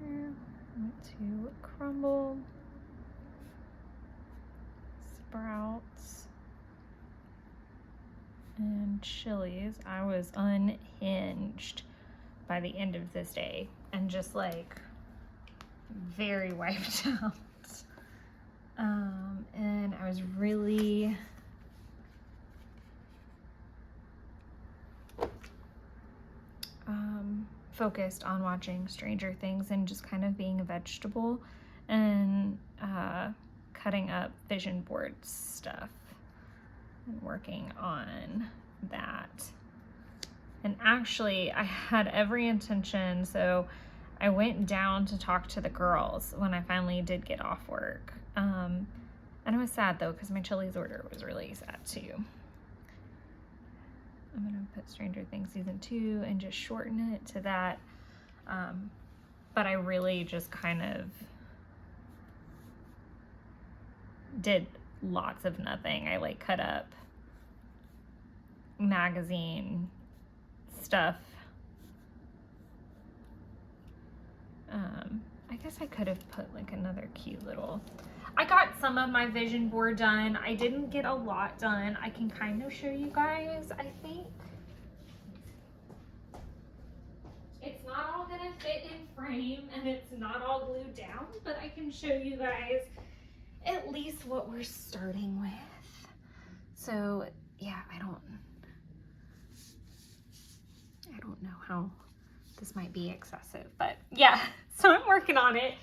here. Went to crumble, sprouts, and chilies. I was unhinged by the end of this day and just like very wiped out. And I was really focused on watching Stranger Things and just kind of being a vegetable and cutting up vision board stuff and working on that. And actually, I had every intention, so I went down to talk to the girls when I finally did get off work. And I was sad though, because my Chili's order was really sad too. I'm gonna put Stranger Things season 2 and just shorten it to that. But I really just kind of did lots of nothing. I like cut up magazine stuff. I guess I could have put like another cute little, I got some of my vision board done. I didn't get a lot done. I can kind of show you guys, I think. It's not all gonna fit in frame and it's not all glued down, but I can show you guys at least what we're starting with. So yeah, don't know how this might be excessive, but yeah, so I'm working on it.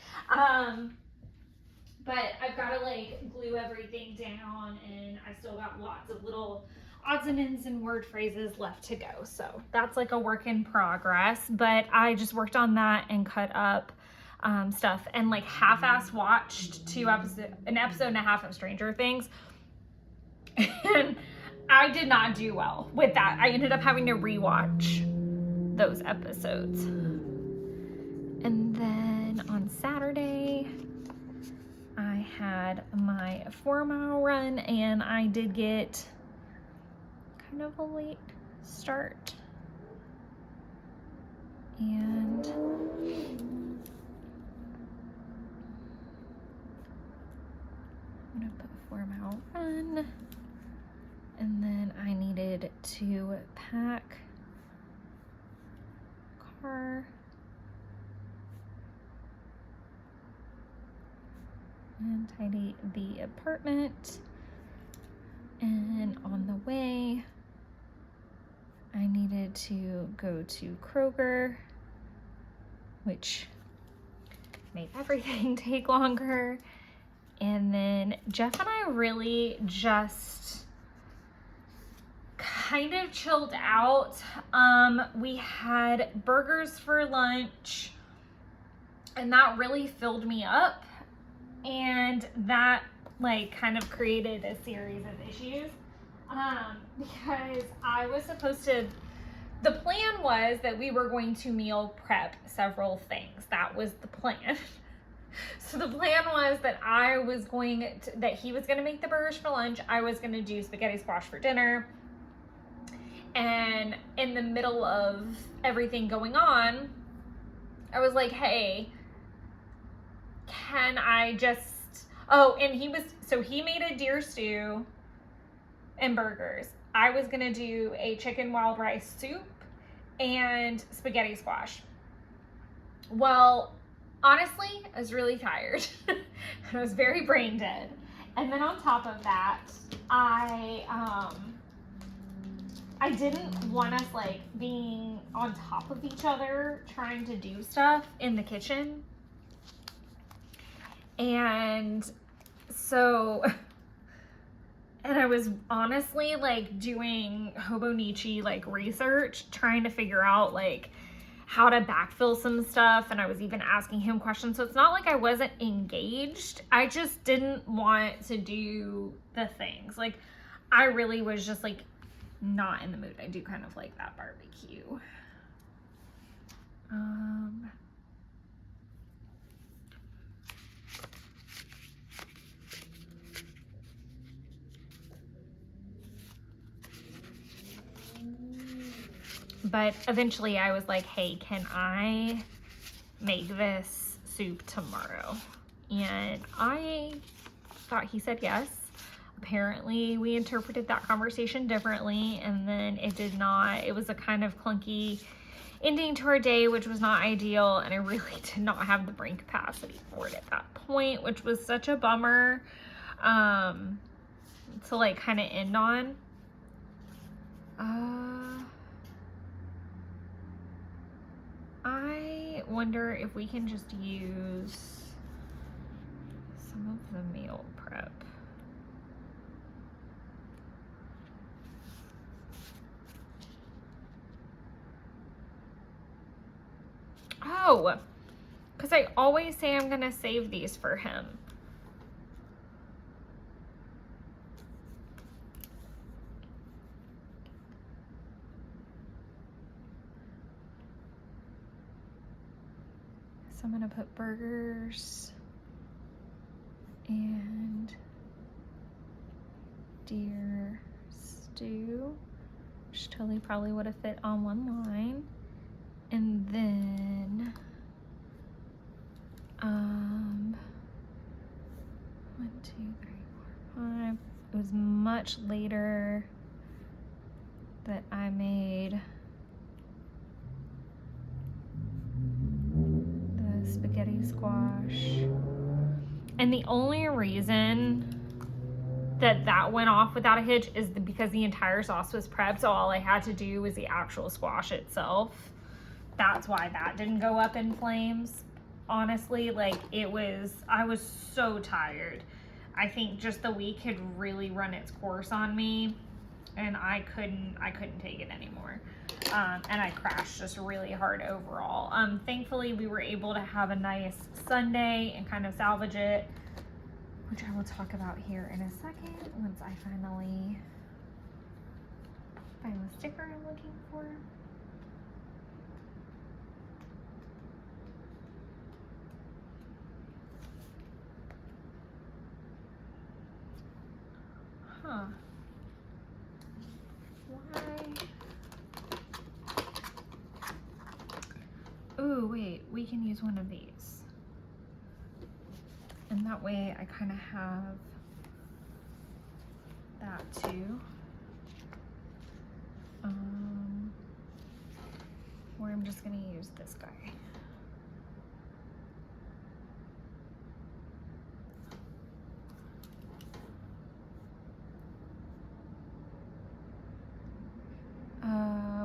But I've got to like glue everything down, and I still got lots of little odds and ends and word phrases left to go. So that's like a work in progress, but I just worked on that and cut up stuff and like half-ass watched an episode and a half of Stranger Things. And I did not do well with that. I ended up having to rewatch those episodes. And then on Saturday, I had my 4-mile run, and I did get kind of a late start. And I'm gonna put 4-mile run, and then I needed to pack car and tidy the apartment. And on the way, I needed to go to Kroger, which made everything take longer. And then Jeff and I really just kind of chilled out. We had burgers for lunch, and that really filled me up. And that like kind of created a series of issues because I was supposed to, the plan was that we were going to meal prep several things. That was the plan. So the plan was that that he was going to make the burgers for lunch. I was going to do spaghetti squash for dinner. And in the middle of everything going on, I was like, hey, can I just, and he made a deer stew and burgers. I was gonna do a chicken wild rice soup and spaghetti squash. Well, honestly, I was really tired. I was very brain dead. And then on top of that, I didn't want us like being on top of each other trying to do stuff in the kitchen. And so, and I was honestly like doing Hobonichi like research, trying to figure out like how to backfill some stuff. And I was even asking him questions. So it's not like I wasn't engaged. I just didn't want to do the things. Like I really was just like not in the mood. I do kind of like that barbecue. But eventually I was like, hey, can I make this soup tomorrow? And I thought he said yes. Apparently we interpreted that conversation differently, and then it did not. It was a kind of clunky ending to our day, which was not ideal, and I really did not have the brain capacity for it at that point, which was such a bummer to like kind of end on. I wonder if we can just use some of the meal prep. Oh, because I always say I'm going to save these for him. So I'm going to put burgers and deer stew, which totally probably would have fit on one line. And then 1, 2, 3, 4, 5. It was much later that I made the spaghetti squash. And the only reason that went off without a hitch is because the entire sauce was prepped, so all I had to do was the actual squash itself. That's why that didn't go up in flames. Honestly, like I was so tired. I think just the week had really run its course on me, and I couldn't take it anymore. And I crashed just really hard overall. Thankfully we were able to have a nice Sunday and kind of salvage it, which I will talk about here in a second once I finally find the sticker I'm looking for. Huh. Why? Ooh, wait, we can use one of these. And that way I kind of have that too. Or I'm just gonna use this guy.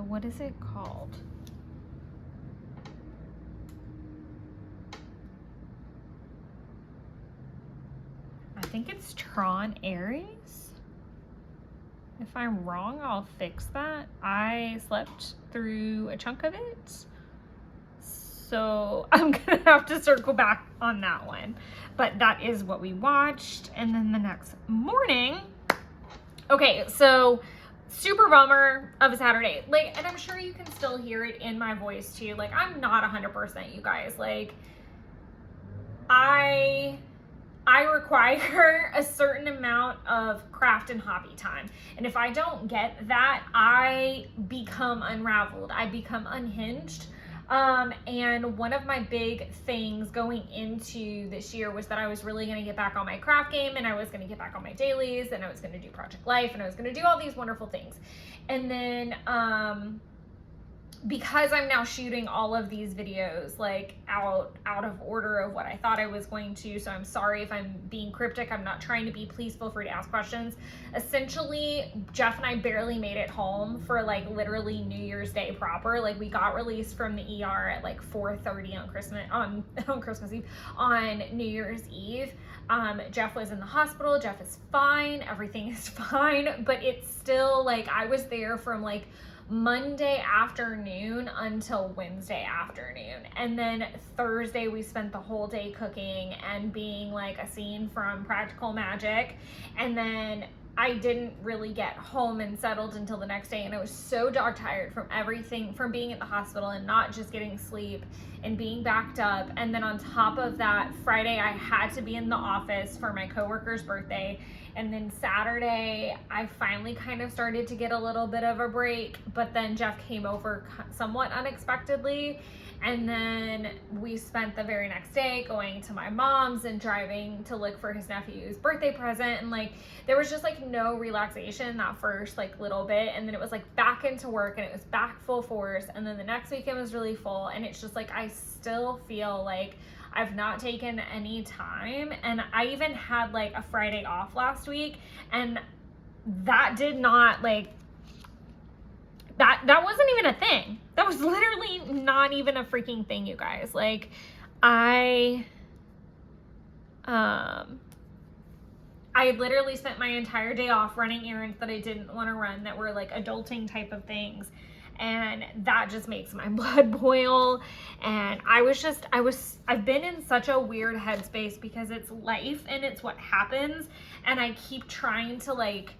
What is it called? I think it's Tron Aries. If I'm wrong, I'll fix that. I slept through a chunk of it, so I'm gonna have to circle back on that one. But that is what we watched. And then the next morning, okay, so super bummer of a Saturday. Like, and I'm sure you can still hear it in my voice too. Like, I'm not 100%, you guys. Like, I require a certain amount of craft and hobby time. And if I don't get that, I become unraveled. I become unhinged. And one of my big things going into this year was that I was really going to get back on my craft game, and I was going to get back on my dailies, and I was going to do Project Life, and I was going to do all these wonderful things. And then, because I'm now shooting all of these videos like out of order of what I thought I was going to, so I'm sorry if I'm being cryptic. I'm not trying to be. Please feel free to ask questions. Essentially, Jeff and I barely made it home for like literally New Year's Day proper. Like, we got released from the ER at like 4:30 on Christmas Eve, on New Year's Eve. Jeff was in the hospital. Jeff is fine. Everything is fine, but it's still like I was there from like Monday afternoon until Wednesday afternoon, and then Thursday we spent the whole day cooking and being like a scene from Practical Magic, and then I didn't really get home and settled until the next day, and I was so dog tired from everything, from being at the hospital and not just getting sleep and being backed up. And then on top of that, Friday I had to be in the office for my coworker's birthday. And then Saturday, I finally kind of started to get a little bit of a break, but then Jeff came over somewhat unexpectedly. And then we spent the very next day going to my mom's and driving to look for his nephew's birthday present. And like, there was just like no relaxation that first like little bit. And then it was like back into work, and it was back full force. And then the next weekend was really full. And it's just like, I still feel like I've not taken any time. And I even had like a Friday off last week, and that did not like, that wasn't even a thing. That was literally not even a freaking thing, you guys. Like, I literally spent my entire day off running errands that I didn't want to run, that were like adulting type of things. And that just makes my blood boil. And I've been in such a weird headspace because it's life and it's what happens. And I keep trying to like,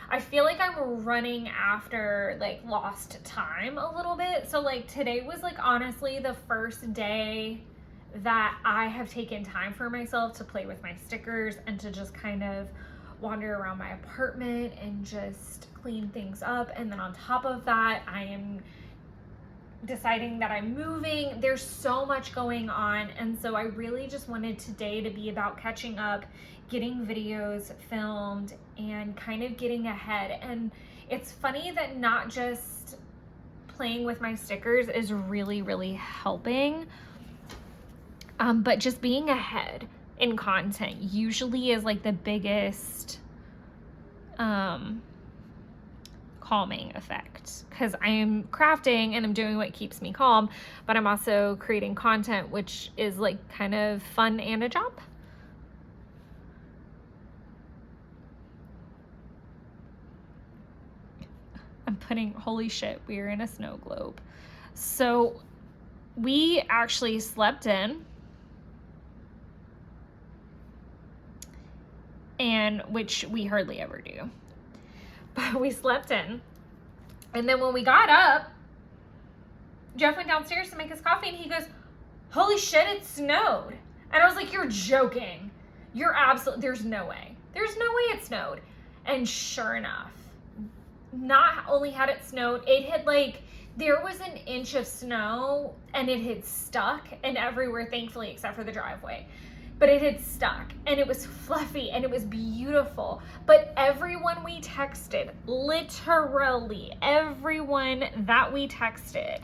I feel like I'm running after like lost time a little bit. So like today was like honestly the first day that I have taken time for myself to play with my stickers and to just kind of wander around my apartment and just clean things up. And then on top of that, I am deciding that I'm moving. There's so much going on. And so I really just wanted today to be about catching up, getting videos filmed, and kind of getting ahead. And it's funny that not just playing with my stickers is really, really helping, but just being ahead in content usually is like the biggest calming effect, because I am crafting and I'm doing what keeps me calm, but I'm also creating content, which is like kind of fun and a job. I'm putting, holy shit, we are in a snow globe. So we actually slept in, and which we hardly ever do, but we slept in. And then when we got up, Jeff went downstairs to make his coffee, and he goes, holy shit, it snowed. And I was like, you're joking. You're absolutely, there's no way. There's no way it snowed. And sure enough, not only had it snowed, it had like, there was an inch of snow and it had stuck and everywhere, thankfully, except for the driveway. But it had stuck and it was fluffy and it was beautiful. But everyone we texted, literally everyone that we texted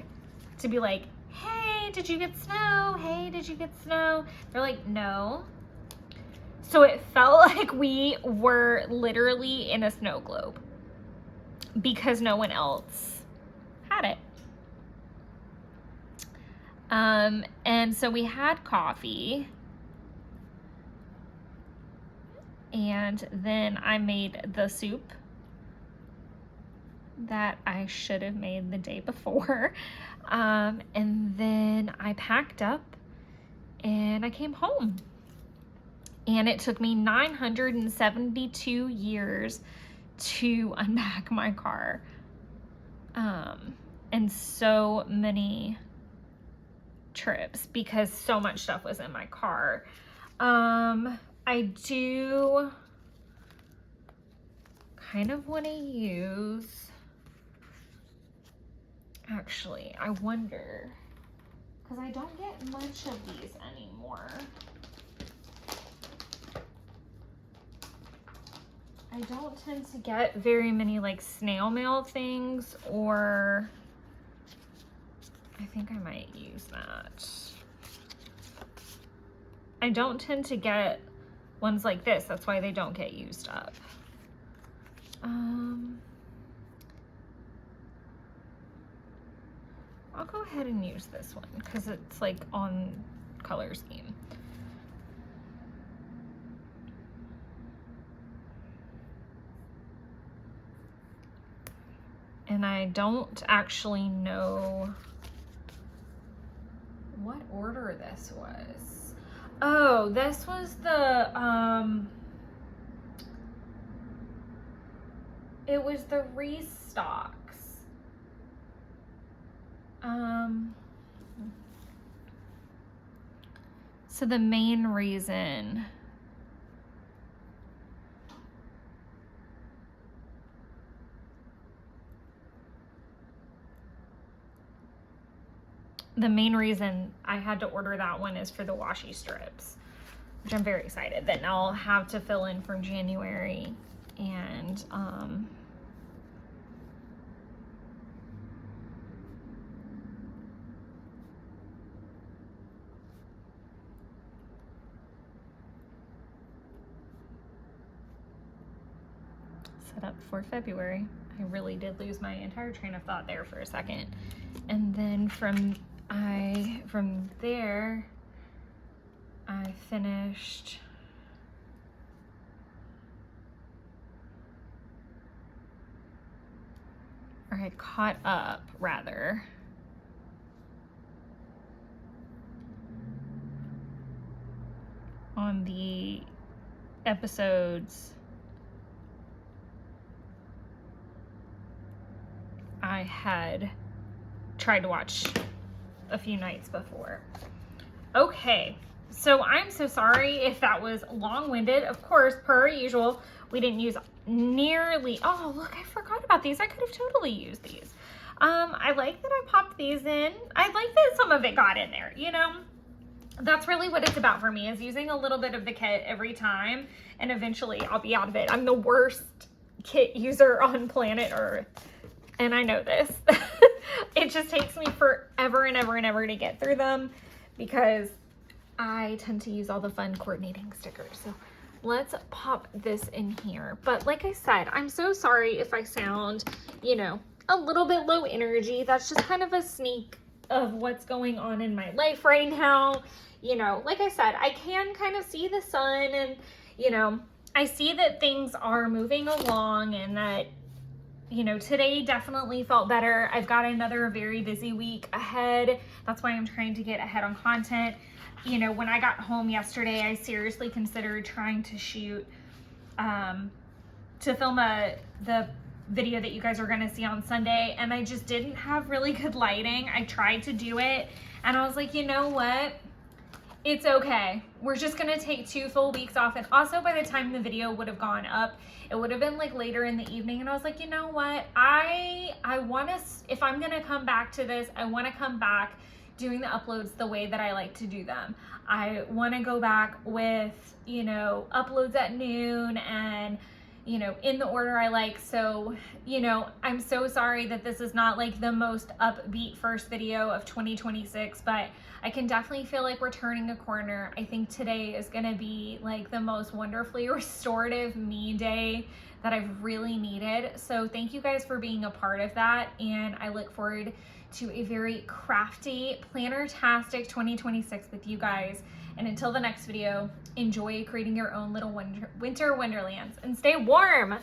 to be like, hey, did you get snow? Hey, did you get snow? They're like, no. So it felt like we were literally in a snow globe because no one else had it. And so we had coffee. And then I made the soup that I should have made the day before. And then I packed up and I came home. And it took me 972 years to unpack my car. And so many trips because so much stuff was in my car. I do kind of want to use, actually, I wonder, because I don't get much of these anymore. I don't tend to get very many like snail mail things, or I think I might use that. I don't tend to get ones like this. That's why they don't get used up. I'll go ahead and use this one because it's like on color scheme. And I don't actually know what order this was. Oh, this was the, it was the restocks. So the main reason I had to order that one is for the washi strips, which I'm very excited that I'll have to fill in for January. And set up for February. I really did lose my entire train of thought there for a second. And then from there, I finished or I caught up rather on the episodes I had tried to watch a few nights before. Okay, so I'm so sorry if that was long-winded. Of course, per usual, we didn't use nearly, oh look, I forgot about these. I could have totally used these. I like that I popped these in. I like that some of it got in there, you know? That's really what it's about for me, is using a little bit of the kit every time, and eventually I'll be out of it. I'm the worst kit user on planet Earth, and I know this. It just takes me forever and ever and ever to get through them because I tend to use all the fun coordinating stickers. So let's pop this in here. But like I said, I'm so sorry if I sound, you know, a little bit low energy. That's just kind of a sneak of what's going on in my life right now. You know, like I said, I can kind of see the sun, and, you know, I see that things are moving along, and that, you know, today definitely felt better. I've got another very busy week ahead. That's why I'm trying to get ahead on content. You know, when I got home yesterday, I seriously considered trying to shoot, to film the video that you guys are going to see on Sunday, and I just didn't have really good lighting. I tried to do it, and I was like, you know what? It's okay. We're just going to take 2 full weeks off. And also, by the time the video would have gone up, it would have been like later in the evening. And I was like, you know what? I want to, if I'm going to come back to this, I want to come back doing the uploads the way that I like to do them. I want to go back with, you know, uploads at noon, and, you know, in the order I like. So, you know, I'm so sorry that this is not like the most upbeat first video of 2026, but I can definitely feel like we're turning a corner. I think today is going to be like the most wonderfully restorative me day that I've really needed. So thank you guys for being a part of that. And I look forward to a very crafty, planner-tastic 2026 with you guys. And until the next video, enjoy creating your own little winter wonderlands, and stay warm.